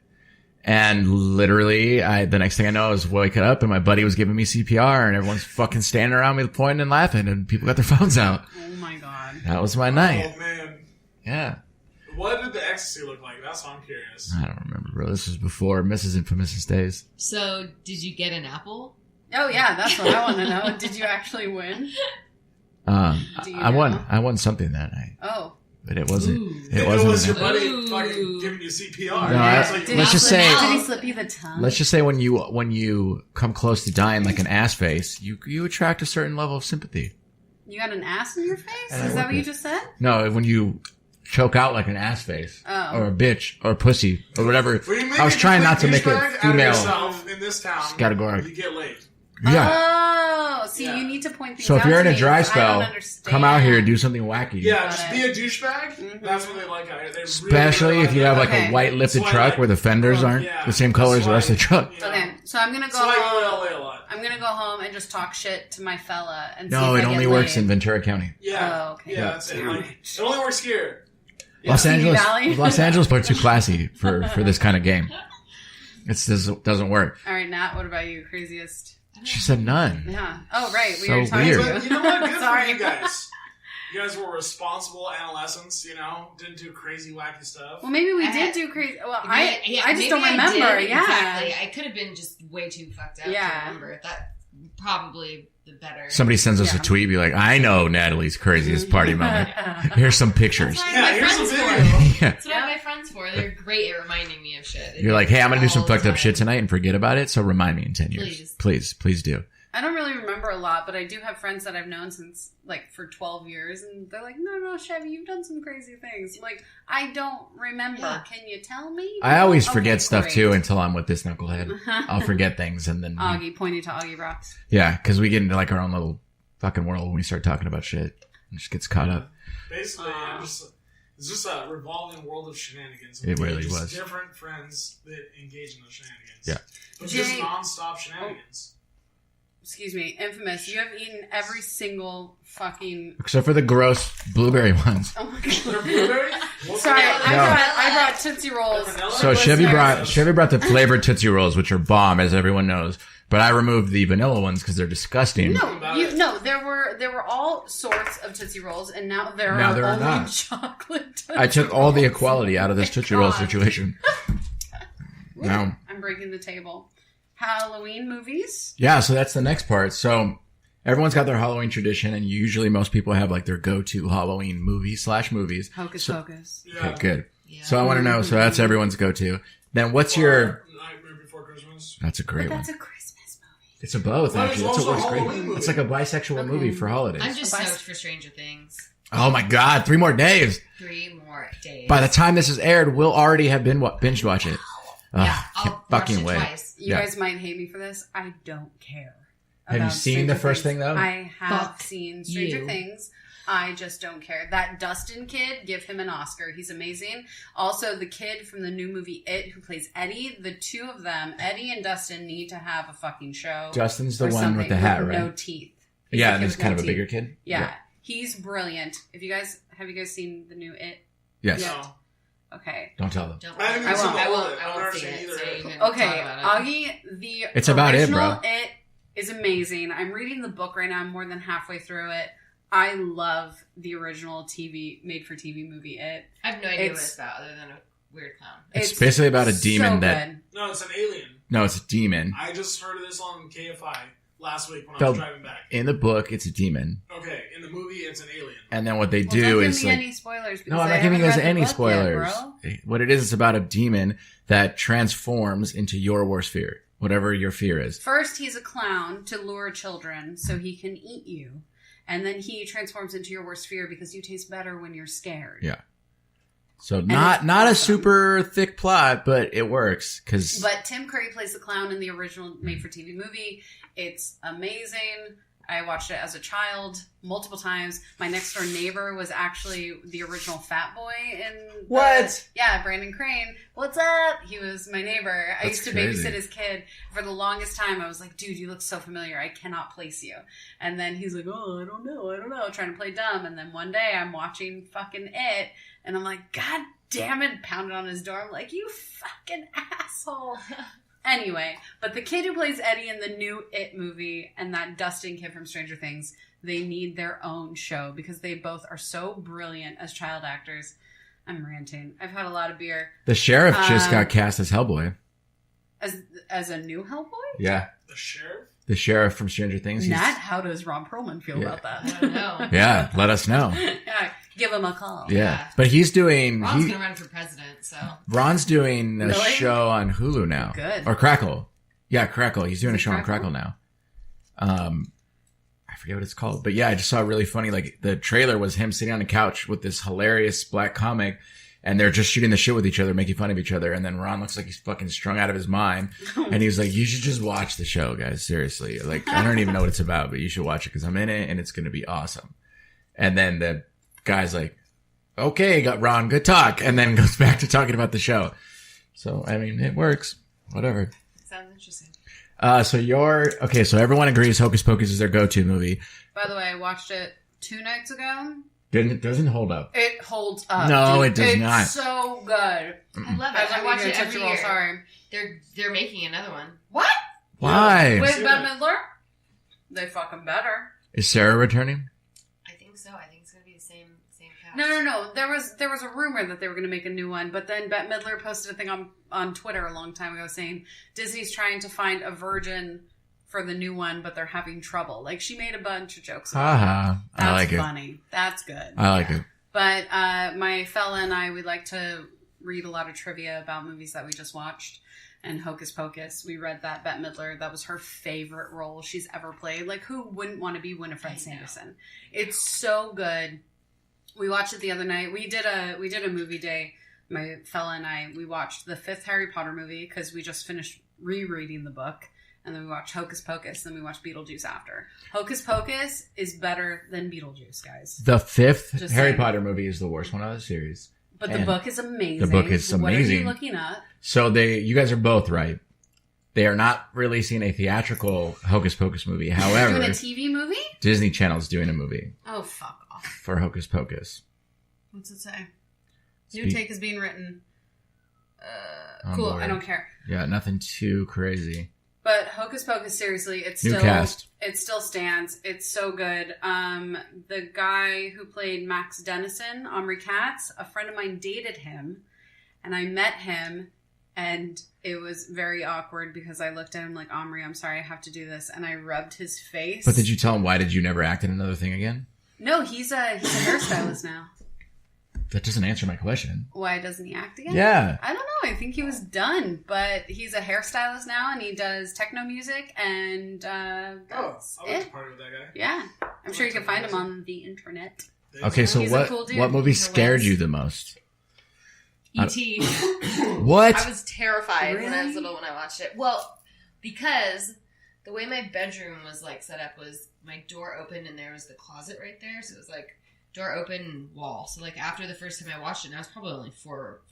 And literally, the next thing I know, I was waking up and my buddy was giving me CPR and everyone's fucking standing around me pointing and laughing and people got their phones out. Oh my God. That was my night. Oh, man. Yeah. What did the ecstasy look like? That's what I'm curious. I don't remember, bro. This was before Mrs. Infamous's days. So, did you get an apple? Oh yeah, that's what I want to know. Did you actually win? I won something that night. Oh. But it wasn't. Ooh. It It wasn't. was your an- buddy fucking giving you CPR. No, It's like, let's just say. Did he slip you the tongue? Let's just say when you come close to dying like an ass face, you attract a certain level of sympathy. You got an ass in your face? And I Is that work what you it. just said? No, when you choke out like an ass face, Oh. or a bitch, or a pussy, or whatever. when you make I was a trying not to complete make it douchebag out of female. yourself in this town, Categorical. you get laid. Yeah. Oh, see, Yeah. you need to point these So out if you're in to a me, dry 'cause I don't spell, understand. come out here and do something wacky. Yeah, Got just it. be a douchebag. Mhm. That's what they like out here. They Especially really if you have like Okay. a white lifted That's why I truck like- where the fenders aren't Yeah. the same color as the rest of the That's why- truck. you know. Okay, so I'm gonna go So I go to home. LA a lot. I'm gonna go home and just talk shit to my fella and see No, if it I only get works laid. in Ventura County. Yeah. Oh, okay. Yeah, that's it. Like, it only works here. Los Simi Angeles, Valley? Los Angeles, but too classy for this kind of game. It doesn't work. All right, Nat, what about you? Craziest? She said none. Yeah. Oh, right. We So already talked weird. to But you know what? Good for Sorry. you guys. You guys were responsible adolescents, didn't do crazy, wacky stuff. Well, maybe we I did had- do crazy. Well, Yeah, I just maybe don't I remember. did, Yeah. exactly. I could have been just way too fucked up Yeah. to remember. That probably the better. Somebody sends us Yeah. a tweet, be like, I know Natalie's craziest party moment. Here's some pictures. That's what I Yeah, have my here's friends a for. video. Yeah. That's what I have my friends for. They're great at reminding me of shit. You're like, hey, I'm going to do some All the fucked up time. shit tonight and forget about it. So remind me in 10 years. Please do. I don't really remember a lot, but I do have friends that I've known since for 12 years, and they're like, "No, Chevy, you've done some crazy things." I'm like, I don't remember. Yeah. Can you tell me? I always Okay, forget stuff great. too until I'm with this knucklehead. I'll forget things and then, Oggy, pointing to Oggy Rocks. yeah, because we get into like our own little fucking world when we start talking about shit. It just gets caught up. Basically, it's just a revolving world of shenanigans. It really just was. Different friends that engage in those shenanigans. Yeah. But just Jay- non-stop shenanigans. Excuse me, Infamous. You have eaten every single fucking. Except for the gross blueberry ones. Oh my They're god. blueberry? What Sorry, flavor? I brought Tootsie Rolls. Vanilla? So Chevy brought the flavored Tootsie Rolls, which are bomb, as everyone knows. But I removed the vanilla ones because they're disgusting. No, there were all sorts of Tootsie Rolls, and now there are only not. chocolate Tootsie I took all the Rolls. equality out of this Oh my Tootsie Roll God. situation. Now, I'm breaking the table. Halloween movies? yeah, so that's the next part. So everyone's got their Halloween tradition, and usually most people have like their go-to Halloween movies. Hocus Pocus. Yeah. Okay, good. Yeah. So I want to know. So that's everyone's go-to. Then what's your? Nightmare Before Christmas. That's a great But one. that's a Christmas movie. It's a both That is actually. That's what also works a great. Halloween movie. It's like a bisexual Okay. movie for holidays. I'm just Bye. stoked for Stranger Things. Oh my God! 3 more days. 3 more days. By the time this is aired, we'll already have been binge watch it. yeah, Can't I'll fucking watch it wait. twice. You Yeah. guys might hate me for this. I don't care. Have you about seen the Stranger first thing, though? I have Fuck seen Stranger you. Things. I just don't care. That Dustin kid, give him an Oscar. He's amazing. Also, the kid from the new movie It, who plays Eddie, the two of them, Eddie and Dustin, need to have a fucking show. Justin's the or one with something the hat, with right? No teeth. He's Yeah, the and kid he's with kind no of a teeth. bigger kid. Yeah, he's brilliant. Have you guys seen the new It? Yes. No. Okay. Don't tell them. Don't I haven't I even seen won't. the I whole won't. It. I I've won't never see seen it. either. So you can Okay, talk about it. Oggy, the It's about it, original bro. It is amazing. I'm reading the book right now. I'm more than halfway through it. I love the original made-for-TV movie It. I have no idea what It's- it's about other than a weird clown. It's basically about a demon so that- good. No, it's an alien. No, it's a demon. I just heard of this on KFI last week when I So- was driving back. In the book, it's a demon, Okay, in the movie, it's an alien. and then what they Well, do don't give is me like. any spoilers. No, because I'm I not giving you haven't guys read the any book yet, spoilers. bro. What it is, it's about a demon that transforms into your worst fear, whatever your fear is. First, he's a clown to lure children so he can eat you. And then he transforms into your worst fear because you taste better when you're scared. Yeah. So it's not a awesome. super thick plot, but it works because But Tim Curry plays the clown in the original made-for-TV movie. It's amazing. I watched it as a child multiple times. My next door neighbor was actually the original Fat Boy in yeah, Brandon Crane. What's up? He was my neighbor. I That's used to crazy. babysit his kid for the longest time. I was like, dude, you look so familiar. I cannot place you. And then he's like, oh, I don't know, trying to play dumb. And then one day I'm watching fucking It, And I'm like, God damn it, pounded on his door. I'm like, you fucking asshole. Anyway, but the kid who plays Eddie in the new It movie and that Dustin kid from Stranger Things, they need their own show because they both are so brilliant as child actors. I'm ranting. I've had a lot of beer. The sheriff just got cast as Hellboy. As a new Hellboy? Yeah. The sheriff? The sheriff from Stranger Things. Nat, how does Ron Perlman feel about that? I don't know. Yeah, let us know. Yeah, give him a call. Yeah. But he's doing... Ron's going to run for president, so... Ron's doing a Really? show on Hulu now. Good. Or Crackle. Yeah, Crackle. He's doing a show on Crackle? Crackle now. I forget what it's called. But yeah, I just saw really funny, like, the trailer was him sitting on a couch with this hilarious black comic, and they're just shooting the shit with each other, making fun of each other, and then Ron looks like he's fucking strung out of his mind, and he's like, you should just watch the show, guys, seriously. Like, I don't even know what it's about, but you should watch it, because I'm in it, and it's going to be awesome. And then the guy's like, okay, got Ron, good talk, and then goes back to talking about the show. So, I mean, it works. Whatever. Sounds interesting. So everyone agrees Hocus Pocus is their go-to movie. By the way, I watched it 2 nights ago. It doesn't hold up. It holds up. No, dude. it does not. It's so good. I love it. I watch it every year. Sorry. They're making another one. What? Why? With Bette Midler? They fucking better. Is Sarah returning? I think so. I think it's going to be the same cast. No. There was a rumor that they were going to make a new one, but then Bette Midler posted a thing on Twitter a long time ago saying Disney's trying to find a virgin for the new one, but they're having trouble. Like, she made a bunch of jokes about that. That's I like it. funny. That's good. I like it. But my fella and I, we like to read a lot of trivia about movies that we just watched. And Hocus Pocus, we read that Bette Midler, that was her favorite role she's ever played. Like, who wouldn't want to be Winifred Sanderson? It's so good. We watched it the other night. We did a movie day. My fella and I, we watched the 5th Harry Potter movie because we just finished rereading the book. And then we watched Hocus Pocus, then we watched Beetlejuice after. Hocus Pocus is better than Beetlejuice, guys. The 5th Just Harry saying. Potter movie is the worst one of the series. But the And book is amazing. the book is What are amazing. you looking up? So you guys are both right. They are not releasing a theatrical Hocus Pocus movie. However, Doing a TV movie? Disney Channel's doing a movie Oh, fuck off. for Hocus Pocus. What's it say? New Speak- take is being written. On Cool, board. I don't care. Yeah, nothing too crazy. But Hocus Pocus, seriously, it New still cast. it still stands. It's so good. The guy who played Max Dennison, Omri Katz, a friend of mine dated him, and I met him, and it was very awkward because I looked at him like, Omri, I'm sorry, I have to do this, and I rubbed his face. But did you tell him why did you never act in another thing again? No, he's a hairstylist now. That doesn't answer my question. Why doesn't he act again? Yeah. I don't know. I think he was done, but he's a hairstylist now, and he does techno music, and that's I like it. to party with that guy. Yeah, I'm sure you can find him on the internet. Okay, so He's a cool dude. what movie For scared Wes. you the most? E.T. What? I was terrified when I was Really? little when I watched it. Well, because the way my bedroom was like set up was my door opened and there was the closet right there, so it was like door open and wall. So like after the first time I watched it, and I was probably only four,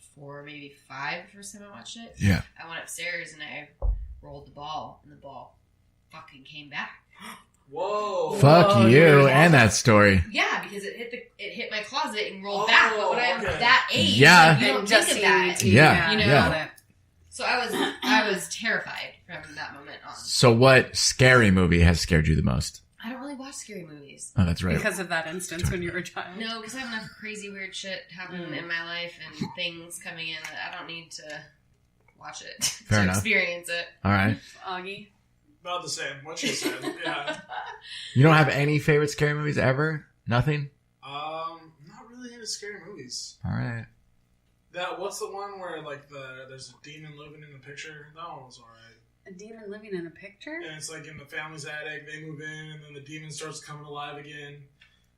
maybe 5 the first time I watched it. Yeah. I went upstairs and I rolled the ball, and the ball fucking came back. Whoa. Fuck Whoa, you you're and that story. Yeah, because it hit my closet and rolled Oh, back. But when I'm okay. that age, Yeah. like, you don't think of that. Yeah, You know? yeah. So I was terrified from that moment on. So what scary movie has scared you the most? I don't really watch scary movies. Oh, that's right. Because of that instance when you were a child. No, because I have enough crazy weird shit happening in my life and things coming in that I don't need to watch it Fair to enough. experience it. All right. Augie. About the same. What she said. Yeah. You don't have any favorite scary movies ever? Nothing? Not really into scary movies. All right. What's the one where like there's a demon living in the picture? That one was alright. A demon living in a picture? And it's like in the family's attic. They move in, and then the demon starts coming alive again.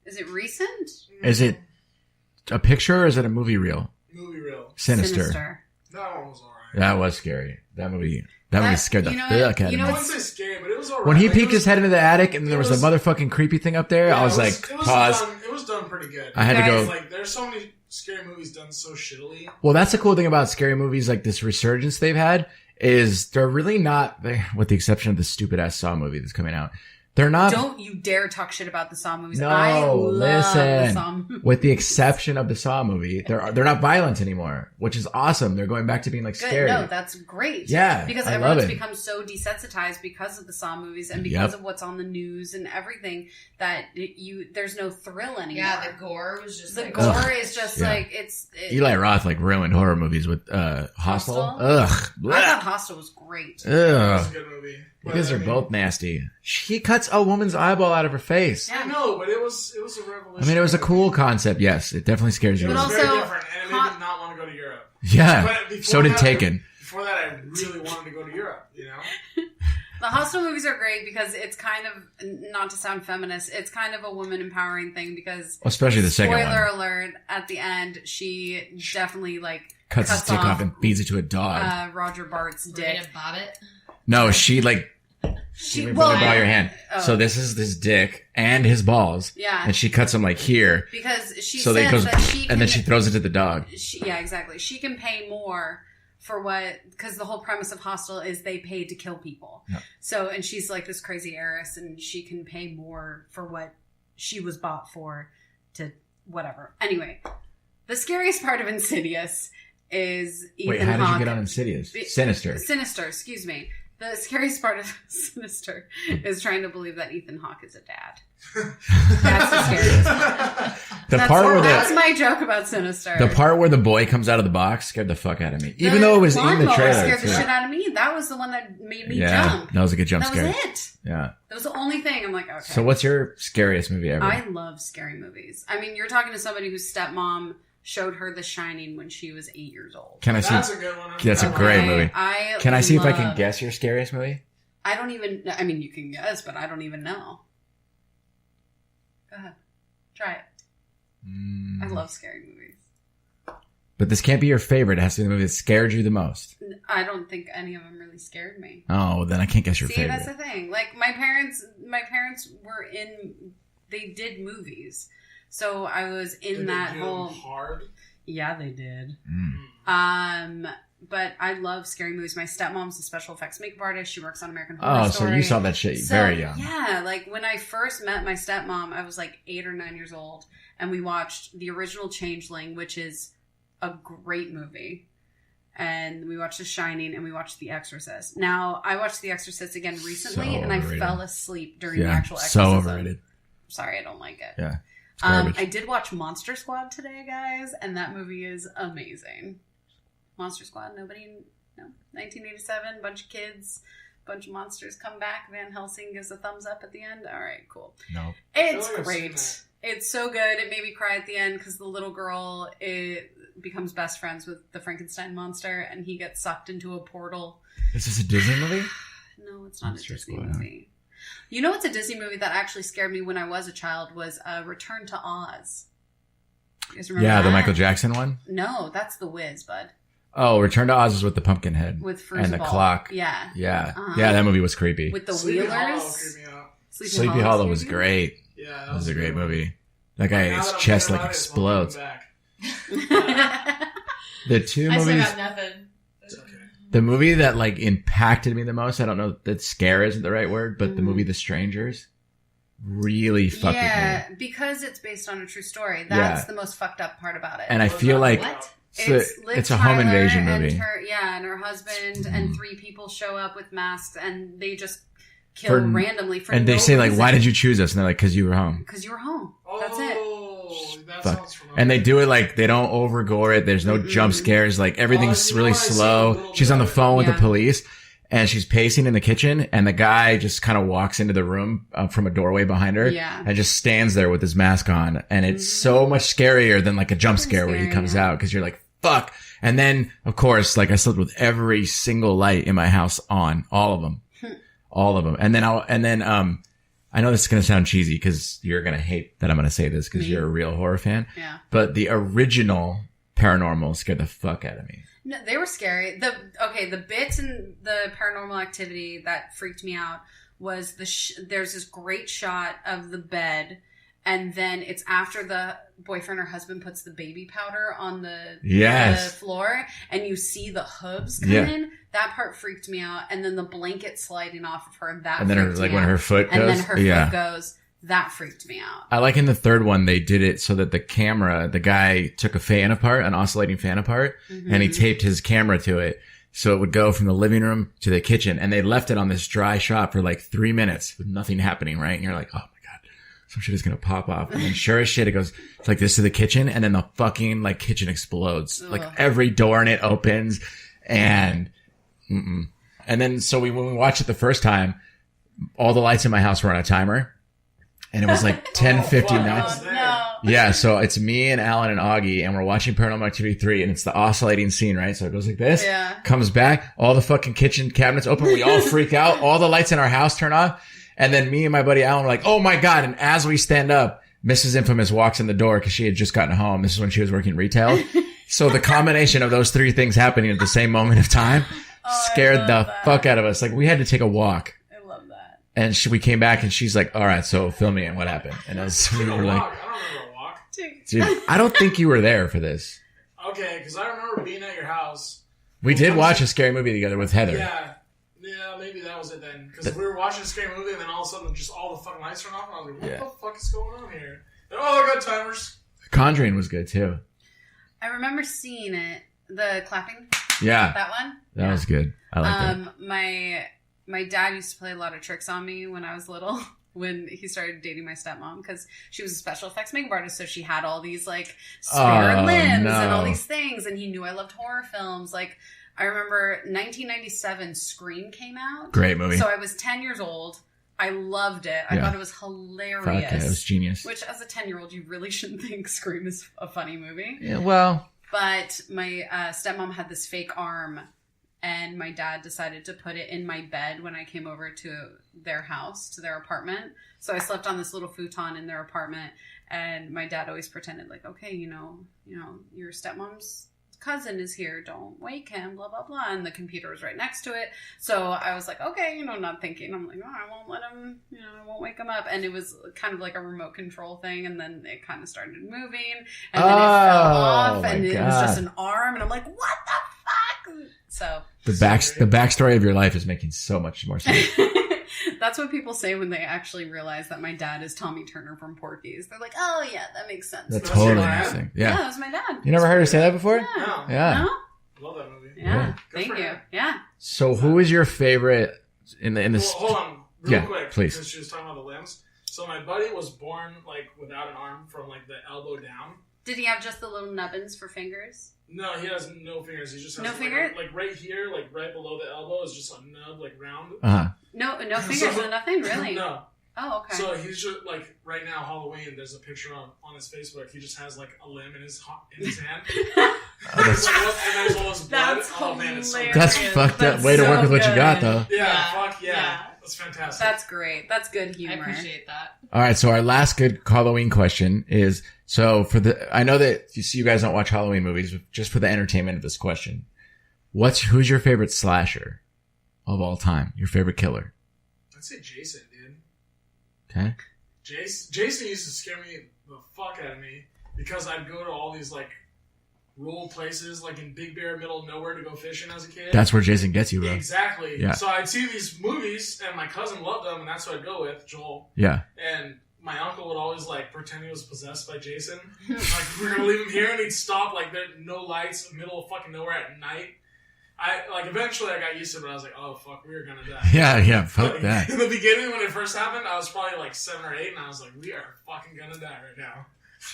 Is it recent? Is it a picture or is it a movie reel? Movie real. Sinister. That one was alright. That was scary. That movie scared the you know fuck what- out you of know I me. wouldn't say scary, but it was alright. When he Like, peeked it was- his head into the attic and there was was- a motherfucking creepy thing up there, yeah, I was it like, it was pause. It was done pretty good. I had to Guys, go. Like, there's so many scary movies done so shittily. Well, that's the cool thing about scary movies, like this resurgence they've had, is they're really not, with the exception of the stupid ass Saw movie that's coming out, They're not. Don't you dare talk shit about the Saw movies. No, I love the listen. Saw movies. With the exception of the Saw movie, they're not violent anymore, which is awesome. They're going back to being like Good. scary. No, that's great. Yeah, because I everyone's love it. become so desensitized because of the Saw movies and because of what's on the news and everything that there's no thrill anymore. Yeah, the gore was just the gore is just like Eli Roth like ruined horror movies with Hostel. Ugh, I thought Hostel was great. Ugh. That was a good movie. You guys are both nasty. He cuts a woman's eyeball out of her face. Yeah, I know, but it was a revolution. I mean, it was a cool concept. Yes, it definitely scares you. It was also, very different, and it made me not want to go to Europe. Yeah, But so did that, Taken. Before that, I really wanted to go to Europe, you know? The Hostel movies are great because it's kind of, not to sound feminist, it's kind of a woman empowering thing because... Especially the second one. Spoiler alert, at the end, she definitely cuts his dick off and feeds it to a dog. Roger Bart's dick. Marina Bobbitt. No, she bow your hand. Oh. So this is his dick and his balls. Yeah. And she cuts them like here. Because she so says that she can... And then she throws it to the dog. Yeah, exactly. She can pay more for because the whole premise of Hostel is they paid to kill people. Yeah. So, and she's like this crazy heiress and she can pay more for what she was bought for to whatever. Anyway, the scariest part of Insidious is Ethan Wait, how did Hawke. you get on Insidious? Sinister. Sinister, excuse me. The scariest part of Sinister is trying to believe that Ethan Hawke is a dad. That's the scariest part. That's my joke about Sinister. The part where the boy comes out of the box scared the fuck out of me. Even though it was in the trailer. Scared the shit out of me. That was the one that made me jump. That was a good jump scare. That was it. Yeah. That was the only thing. I'm like, okay. So what's your scariest movie ever? I love scary movies. I mean, you're talking to somebody whose stepmom showed her The Shining when she was 8 years old. Can I see? That's a good one. That's a great movie. Can I see if I can love- guess your scariest movie? I don't even... I mean, you can guess, but I don't even know. Go ahead. Try it. I love scary movies. But this can't be your favorite. It has to be the movie that scared you the most. I don't think any of them really scared me. Oh, then I can't guess your See, favorite. that's the thing. Like, my parents were in... They did movies. So I was in Did that they do whole... hard? Yeah, they did. Mm. But I love scary movies. My stepmom's a special effects makeup artist. She works on American Horror Story. So you saw that shit very young. Yeah, like when I first met my stepmom, I was like 8 or 9 years old, and we watched the original Changeling, which is a great movie. And we watched The Shining, and we watched The Exorcist. Now, I watched The Exorcist again recently, and I fell asleep during the actual exorcism. So overrated. Sorry, I don't like it. Yeah. I did watch Monster Squad today, guys, and that movie is amazing. Monster Squad, 1987, bunch of kids, bunch of monsters come back. Van Helsing gives a thumbs up at the end. All right, cool. No. It's great. It's so good. It made me cry at the end because the little girl becomes best friends with the Frankenstein monster, and he gets sucked into a portal. Is this a Disney movie? No, it's not Monster a Disney Squad, movie. You know what's a Disney movie that actually scared me when I was a child was Return to Oz. You guys remember that? The Michael Jackson one? No, that's The Wiz, bud. Oh, Return to Oz is with the pumpkin head. With and the Ball. clock. Yeah. Yeah. Yeah, that movie was creepy. With the Sleepy Wheelers. Hollow creeped me out. Sleepy Hollow was great. Yeah, that was a great movie. That guy, Now his that I'm chest thinking like about it, it's explodes. welcome back. The two I still movies. got nothing. It's okay. The movie that like impacted me the most, I don't know that scare isn't the right word, but the movie The Strangers really fucked with me. Yeah, because it's based on a true story. That's the most fucked up part about it. And I feel like What? it's a home invasion movie. And her husband and 3 people show up with masks and they just kill randomly for and they no say like, reason. "Why did you choose us?" And they're like, "Cause you were home." Because you were home. That's it. That Fuck. sounds familiar. And they do it like they don't over gore it. There's no jump scares. Like everything's you know really what? I see a slow. little She's bit on the of it. phone with the Yeah. police, and she's pacing in the kitchen, and the guy just kind of walks into the room from a doorway behind her, Yeah. and just stands there with his mask on, and it's so much scarier than like a jump scare where he scary, comes yeah. out because you're like, "Fuck!" And then of course, like I slept with every single light in my house on, all of them, and then I know this is going to sound cheesy because you're going to hate that I'm going to say this because you're a real horror fan. Yeah. But the original Paranormal scared the fuck out of me. No, they were scary. The bits in the Paranormal Activity that freaked me out was there's this great shot of the bed And then it's after the boyfriend or husband puts the baby powder on the floor, and you see the hooves come in. That part freaked me out. And then the blanket sliding off of her, that and then freaked me when out. her foot goes. And then her foot goes. That freaked me out. I like in the third one, they did it so that the guy took an oscillating fan apart, and he taped his camera to it. So it would go from the living room to the kitchen, and they left it on this dry shot for like 3 minutes with nothing happening, right? And you're like, oh my God, some shit is going to pop off. And then sure as shit, it goes like this to the kitchen, and then the fucking like kitchen explodes. Ugh. Like every door in it opens, and then so when we watched it the first time, all the lights in my house were on a timer. And it was like 10:59. No. Yeah, so it's me and Alan and Oggy, and we're watching Paranormal Activity 3, and it's the oscillating scene, right? So it goes like this, comes back, all the fucking kitchen cabinets open, we all freak out, all the lights in our house turn off, and then me and my buddy Alan were like, oh my God, and as we stand up, Mrs. Infamous walks in the door because she had just gotten home. This is when she was working retail. So the combination of those three things happening at the same moment of time scared the fuck out of us. Like, we had to take a walk. And we came back, and she's like, all right, so fill me in. What happened? And we were like, I don't remember a walk. Dude, I don't think you were there for this. Okay, because I remember being at your house. We did watch a scary movie together with Heather. Yeah, maybe that was it then. Because we were watching a scary movie, and then all of a sudden, just all the fucking lights turned off, and I was like, what the fuck is going on here? And, I got timers. Conjuring was good, too. I remember seeing it. The clapping? Yeah. That one? That was good. I like that. My dad used to play a lot of tricks on me when I was little, when he started dating my stepmom, because she was a special effects makeup artist, so she had all these, like, spare limbs and all these things, and he knew I loved horror films. Like, I remember 1997 Scream came out. Great movie. So I was 10 years old. I loved it. I thought it was hilarious. Fuck yeah, it was genius. Which, as a 10-year-old, you really shouldn't think Scream is a funny movie. Yeah, well. But my stepmom had this fake arm, and my dad decided to put it in my bed when I came over to their house, to their apartment. So I slept on this little futon in their apartment, and my dad always pretended like, okay, you know, your stepmom's cousin is here, don't wake him, blah, blah, blah. And the computer was right next to it. So I was like, okay, not thinking. I'm like, I won't let him, I won't wake him up. And it was kind of like a remote control thing. And then it kind of started moving, and then it fell off, and it was just an arm. And I'm like, what the fuck? So the backstory of your life is making so much more sense. That's what people say when they actually realize that my dad is Tommy Turner from Porky's. They're like, oh yeah, that makes sense. That totally makes sense. Yeah, that was my dad. You never heard her say that before? Yeah. Yeah. No? Love that movie. Yeah. Thank you. Yeah. So who is your favorite in the Well, hold on, real quick, please. Because she was talking about the limbs. So my buddy was born like without an arm from like the elbow down. Did he have just the little nubbins for fingers? No, he has no fingers. He just has no finger. Like right here, like right below the elbow, is just a nub, like round. No fingers, no nothing, really. No. Oh, okay. So he's just like right now, Halloween. There's a picture on his Facebook. He just has like a limb in his hand. And there's all his blood. Oh man, it's so good. That's fucked up. Way to work with what you got, though. Yeah, fuck yeah. That's fantastic. That's great. That's good humor. I appreciate that. All right, so our last good Halloween question is, so I know that you guys don't watch Halloween movies, but just for the entertainment of this question, who's your favorite slasher of all time? Your favorite killer? I'd say Jason, dude. Okay. Jason used to scare me the fuck out of me because I'd go to all these like rural places, like in Big Bear, middle of nowhere, to go fishing as a kid. That's where Jason gets you, bro. Exactly. Yeah. So I'd see these movies, and my cousin loved them, and that's who I'd go with, Joel. Yeah. And my uncle would always like pretend he was possessed by Jason. Like, we're gonna leave him here, and he'd stop like there, no lights, middle of fucking nowhere at night. Eventually I got used to it, but I was like, oh fuck, we are gonna die. Yeah, fuck that. In the beginning, when it first happened, I was probably like 7 or 8, and I was like, we are fucking gonna die right now.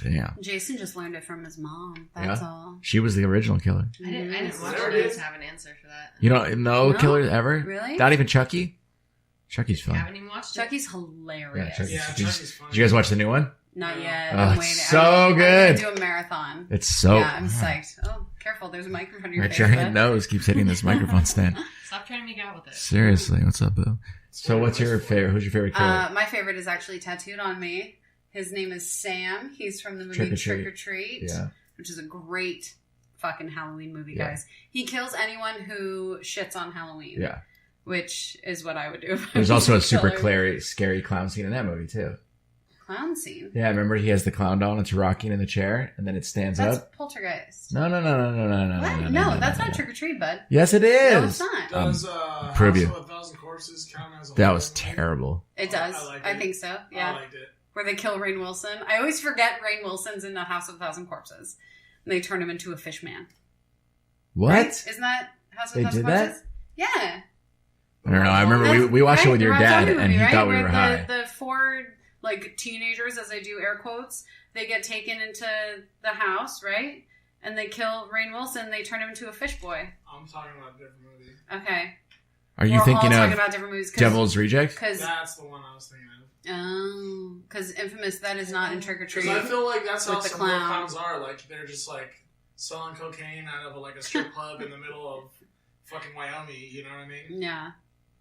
Yeah. Jason just learned it from his mom. That's all. She was the original killer. I didn't watch it to have an answer for that. You know, no killers ever? Really? Not even Chucky? Chucky's fun. I haven't even watched it. Chucky's hilarious. Chucky's fun. Did you guys watch the new one? Not yet. Oh, I'm it's waiting. so good. I'm gonna do a marathon. It's so... Yeah, I'm psyched. Oh, careful. There's a microphone in your My face. giant nose keeps hitting this microphone stand. Stop trying to make out with it. Seriously, what's up, Boo? So what's your favorite? Who's your favorite killer? My favorite is actually tattooed on me. His name is Sam. He's from the movie Trick or Treat, which is a great fucking Halloween movie, guys. He kills anyone who shits on Halloween. Yeah. Which is what I would do. There's also a super scary clown scene in that movie, too. clown scene. Yeah, remember he has the clown doll and it's rocking in the chair and then it stands That's up? Poltergeist. No. What? No, that's not Trick or Treat, bud. Yes, it No, is. it's not. Does prove House you. of a Thousand Corpses count as a That horror was movie? terrible. It does. I liked I it. think so. Yeah. I liked it. Where they kill Rainn Wilson. I always forget Rainn Wilson's in the House of a Thousand Corpses. And they turn him into a fish man. What? Right? Isn't that House of They a Thousand did that? Corpses? Yeah. I don't know. I remember That's- we watched it right? with your The Rob dad Zombie and he movie, thought we right? were Where high. The four like teenagers, as I do air quotes, they get taken into the house, right? And they kill Rainn Wilson. They turn him into a fish boy. I'm talking about a different movie. Okay. Are you We're thinking all talking of about different movies. Devil's Rejects? Because That's the one I was thinking of. oh, because Infamous, that is not in Trick or Treat. Because I feel like that's how with the some real clown. clowns are. Like, they're just, like, selling cocaine out of, like, a strip club in the middle of fucking Wyoming, you know what I mean? Yeah.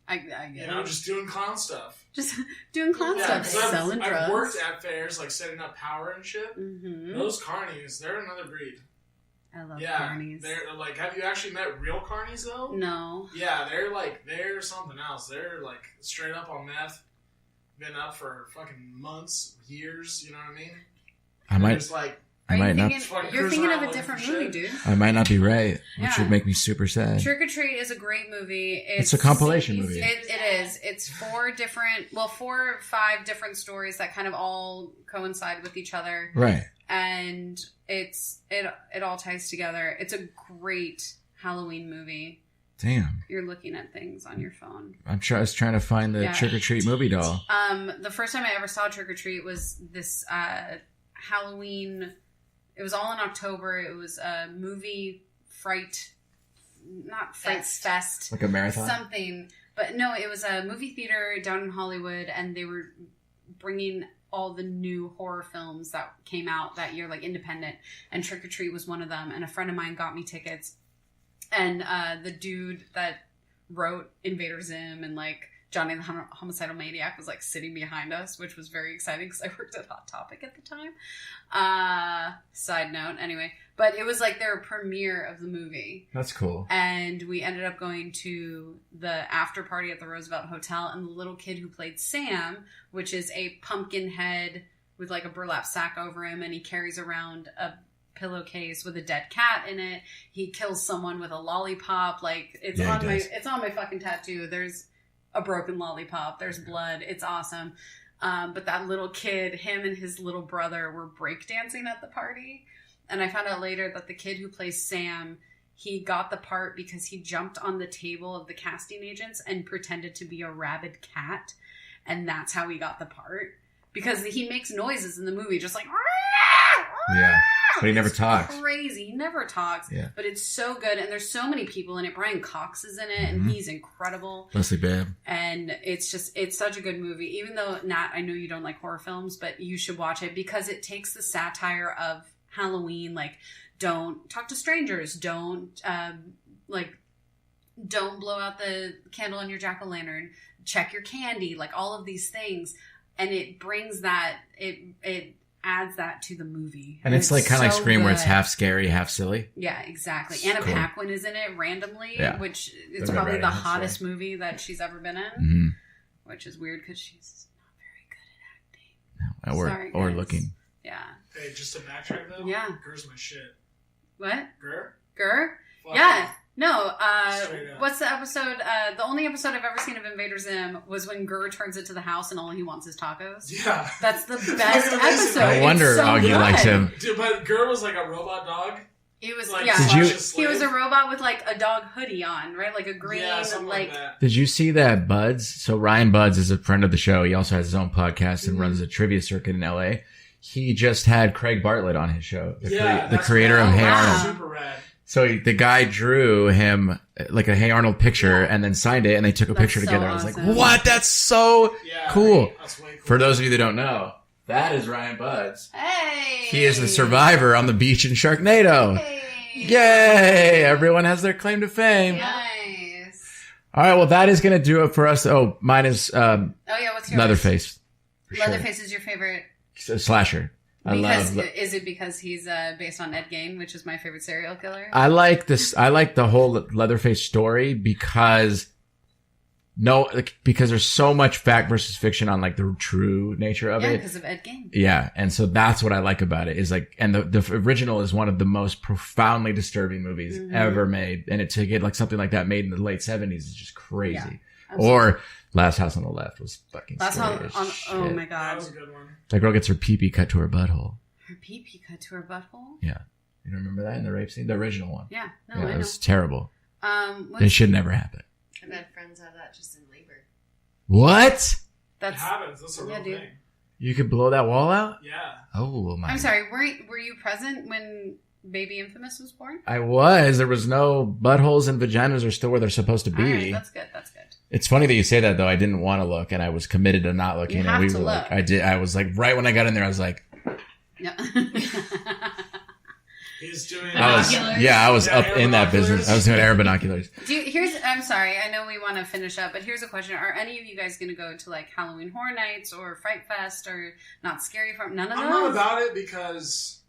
I get You know, just doing clown stuff. Just doing clown Yeah, stuff, 'cause selling I've drugs. worked at fairs, like, setting up power and shit. Mm-hmm. Those carnies, they're another breed. I love Yeah, carnies. they're like, have you actually met real carnies though? No. Yeah, they're something else. They're like straight up on meth, been up for fucking months, years. You know what I mean? I might, Just like I might not. You're thinking of a different movie, dude. I might not be right, which Yeah. would make me super sad. Trick or Treat is a great movie. It's a compilation movie. It is. It's 4 or 5 different stories that kind of all coincide with each other. Right. And it all ties together. It's a great Halloween movie. Damn. You're looking at things on your phone. I was trying to find the Yeah. Trick or Treat movie doll. The first time I ever saw Trick or Treat was this Halloween. It was all in October. It was a movie not Fright Fest. Like a marathon? Something. But no, it was a movie theater down in Hollywood, and they were bringing all the new horror films that came out that year, like independent, and Trick or Treat was one of them. And a friend of mine got me tickets, and the dude that wrote Invader Zim and like Johnny the Homicidal Maniac was like sitting behind us, which was very exciting because I worked at Hot Topic at the time. Side note, anyway, but it was like their premiere of the movie. That's cool. And we ended up going to the after party at the Roosevelt Hotel, and the little kid who played Sam, which is a pumpkin head with like a burlap sack over him, and he carries around a pillowcase with a dead cat in it. He kills someone with a lollipop. Like it's on my fucking tattoo. There's a broken lollipop. There's blood. It's awesome. But that little kid, him and his little brother were breakdancing at the party. And I found out later that the kid who plays Sam, he got the part because he jumped on the table of the casting agents and pretended to be a rabid cat. And that's how he got the part. Because he makes noises in the movie, just like... Yeah. But he never talks. Crazy. He never talks. Yeah. But it's so good. And there's so many people in it. Brian Cox is in it, and he's incredible. Leslie Bibb. And it's such a good movie. Even though, Nat, I know you don't like horror films, but you should watch it because it takes the satire of Halloween. Like, don't talk to strangers. Don't blow out the candle on your jack-o'-lantern. Check your candy. Like, all of these things. And it brings that, it adds that to the movie. And it's like kind of so like Scream where it's good. half scary, half silly. Yeah, exactly. It's Anna cool. Paquin is in it randomly, Yeah. which is Remember probably writing the that hottest story. movie that she's ever been in, Mm-hmm. which is weird because she's not very good at acting. Or Sorry, guys. looking. Yeah. Hey, just to backtrack though. Yeah. Gur's my shit. What? Gur? Gur? Fuck Yeah. No, Straight up. what's the episode? The only episode I've ever seen of Invader Zim was when Gur turns into the house and all he wants is tacos. Yeah. That's the best episode. No It's wonder so Oggy good. likes him. Dude, but Gur was like a robot dog. He was, Like, yeah. Did you- He was a robot with like a dog hoodie on, right? Like a green, Yeah, something like that. Did you see that Buds? So Ryan Buds is a friend of the show. He also has his own podcast and runs a trivia circuit in LA. He just had Craig Bartlett on his show, the That's creator of rad. Hey Wow. Arnold. Super rad. So the guy drew him like a Hey Arnold picture and then signed it, and they took a That's picture so together. I was like, awesome. what? That's so Yeah. cool. That's way cool. For those of you that don't know, that is Ryan Buds. Hey! He is the survivor on the beach in Sharknado. Hey! Yay! Everyone has their claim to fame. Nice. All right, well, that is going to do it for us. Oh, mine is Oh yeah, what's your Leatherface. For sure. Leatherface is your favorite Slasher. because is it because he's based on Ed Gein, which is my favorite serial killer? I like this. I like the whole Leatherface story because No, like, because there's so much fact versus fiction on like the true nature of Yeah, it. because of Ed Gein. Yeah. And so that's what I like about it is like, and the original is one of the most profoundly disturbing movies ever made. And to get like something like that made in the late 70s is just crazy. Yeah, or Last House on the Left was fucking Last scary House as on, shit. oh my That god. was a good one. That girl gets her pee-pee cut to her butthole. Her pee-pee cut to her butthole? Yeah. You remember that in the rape scene? The original one. Yeah. No, Yeah, I it know. was terrible. What's- It should never happen. I've had friends have that just in labor. What? It That's... happens. That's a real dude. thing. You could blow that wall out? Yeah. Oh my. I'm sorry, were you present when Baby Infamous was born? I was. There was no buttholes and vaginas are still where they're supposed to be. All right, that's good. That's good. It's funny that you say that though. I didn't want to look and I was committed to not looking. You and have we to were look. like, I did. I was like, right when I got in there, I was like, Yeah. He's doing. I was Yeah, up air in that binoculars. business. I was doing air binoculars. I'm sorry, I know we want to finish up, but here's a question. Are any of you guys going to go to like Halloween Horror Nights or Fright Fest or Not Scary Farm? None of I'm not those? about it because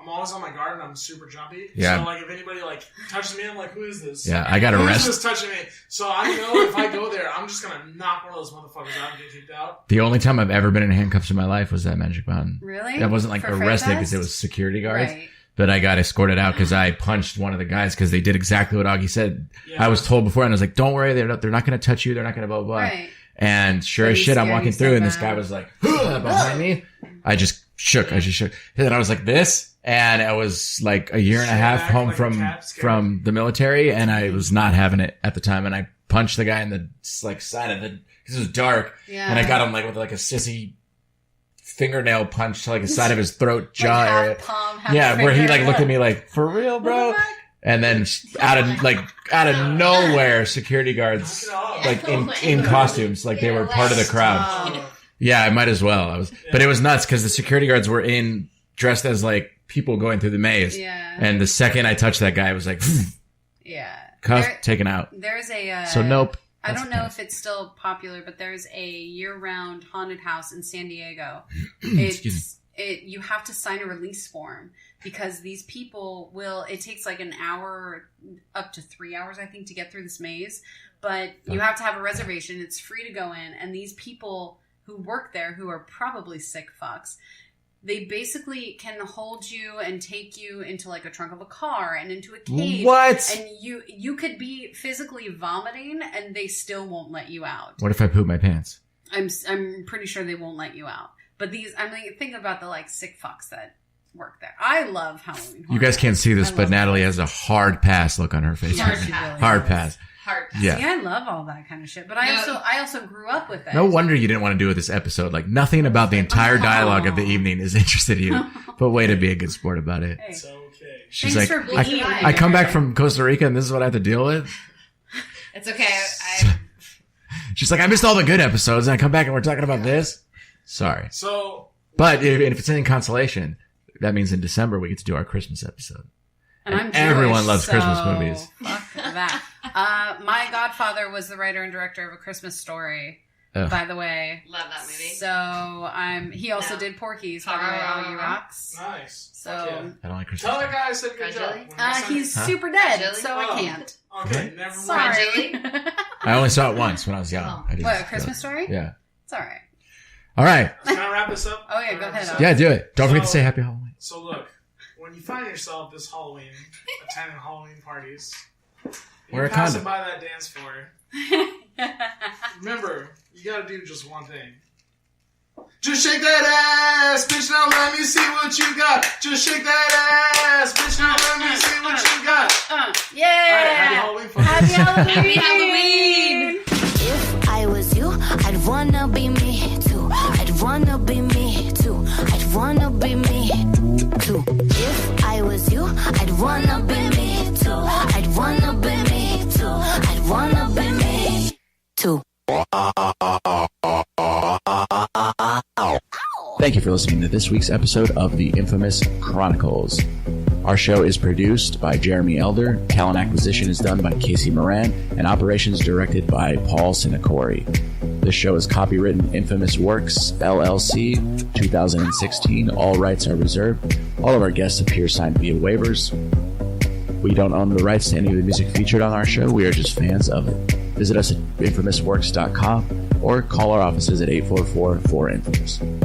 I'm always on my guard and I'm super jumpy. Yeah. So like if anybody like touches me, I'm like, who is this? Yeah, I got Who is arrested. this touching me? So I know if I go there, I'm just gonna knock one of those motherfuckers out and get kicked out. The only time I've ever been in handcuffs in my life was at Magic Mountain. Really? I wasn't like For Fright arrested because Fest? it was security guards. Right. But I got escorted out because I punched one of the guys because they did exactly what Oggy said. Yeah. I was told before and I was like, don't worry, they're not going to touch you. They're not going to blah, blah, blah. Right. And sure But as he's shit, I'm scared walking you through so and this bad. guy was like, behind me. I just shook. And then I was like this. And I was like a year and a half Back home like a from cat, scared. from the military and I was not having it at the time. And I punched the guy in the like side of the, because it was dark. Yeah. And I got him like with like a sissy fingernail punch to like the side of his throat, jaw Like half area. palm, half Yeah, where he finger. like looked at me like, for real, bro? And then out of nowhere, security guards Knock it off. like in costumes, like they were part of the crowd. Oh. Yeah, I might as well. But it was nuts because the security guards were dressed as like people going through the maze. Yeah. And the second I touched that guy, it was like, Yeah. cuffed, taken out. There's a... So nope. I That's don't know passed. if it's still popular, but there's a year-round haunted house in San Diego. Excuse You have to sign a release form because these people will. It takes like an hour, up to 3 hours, I think, to get through this maze. But you have to have a reservation. It's free to go in, and these people who work there, who are probably sick fucks, they basically can hold you and take you into like a trunk of a car and into a cage. What? And you could be physically vomiting and they still won't let you out. What if I poop my pants? I'm pretty sure they won't let you out. But think about the like sick fucks that work there. I love Halloween Horror You guys can't see this, I but love Natalie has a hard pass look on her face. Hard right now. pass. Hard pass. Heart. Yeah. See, I love all that kind of shit. But I also grew up with it. No wonder you didn't want to do it this episode. Like nothing about the entire dialogue of the evening is interested in you. But way to be a good sport about it. Hey, It's okay. She's thanks like, for being I come back from Costa Rica and this is what I have to deal with. It's okay. She's like, I missed all the good episodes and I come back and we're talking about this. Sorry. So But if it's any consolation, that means in December we get to do our Christmas episode. And I'm everyone Jewish, loves so Christmas movies. Fuck that. My godfather was the writer and director of A Christmas Story, Ugh. by the way. Love that movie. So he also No. did Porky's, by the way, Oggy Rocks. nice. So Fuck yeah. I don't like Christmas. Tell that guy I said good Fried job. jelly? When next time- He's Huh? super dead, Jelly? so I Oh. can't. Okay, never mind. Sorry. Jelly? I only saw it once when I was young. Oh. I didn't- What, A Christmas Story? Yeah. It's all right. All right. Can I wrap this up? Oh, yeah, Can I go wrap ahead, this Oggy. up? Yeah, do it. Don't forget to So- say Happy Halloween. So look, when you find yourself this Halloween attending Halloween parties, Wear a you're passing condom. by that dance floor. Remember, you gotta do just one thing. Just shake that ass, bitch, now let me see what you got. Just shake that ass, bitch, now let me see what you got. Yeah! Alright, happy Halloween, folks. Happy Halloween! Happy Halloween! If I was you, I'd wanna be me too. I'd wanna be me too. I'd wanna be me too. If I was you, I'd wanna be me too. I'd wanna be me too. I'd wanna be me too. Thank you for listening to this week's episode of the Infamous Chronicles. Our show is produced by Jeremy Elder, talent acquisition is done by Casey Moran, and operations directed by Paul Sinacori. This show is copywritten Infamous Works, LLC, 2016. All rights are reserved. All of our guests appear signed via waivers. We don't own the rights to any of the music featured on our show. We are just fans of it. Visit us at infamousworks.com or call our offices at 844-4-INFAMOUS.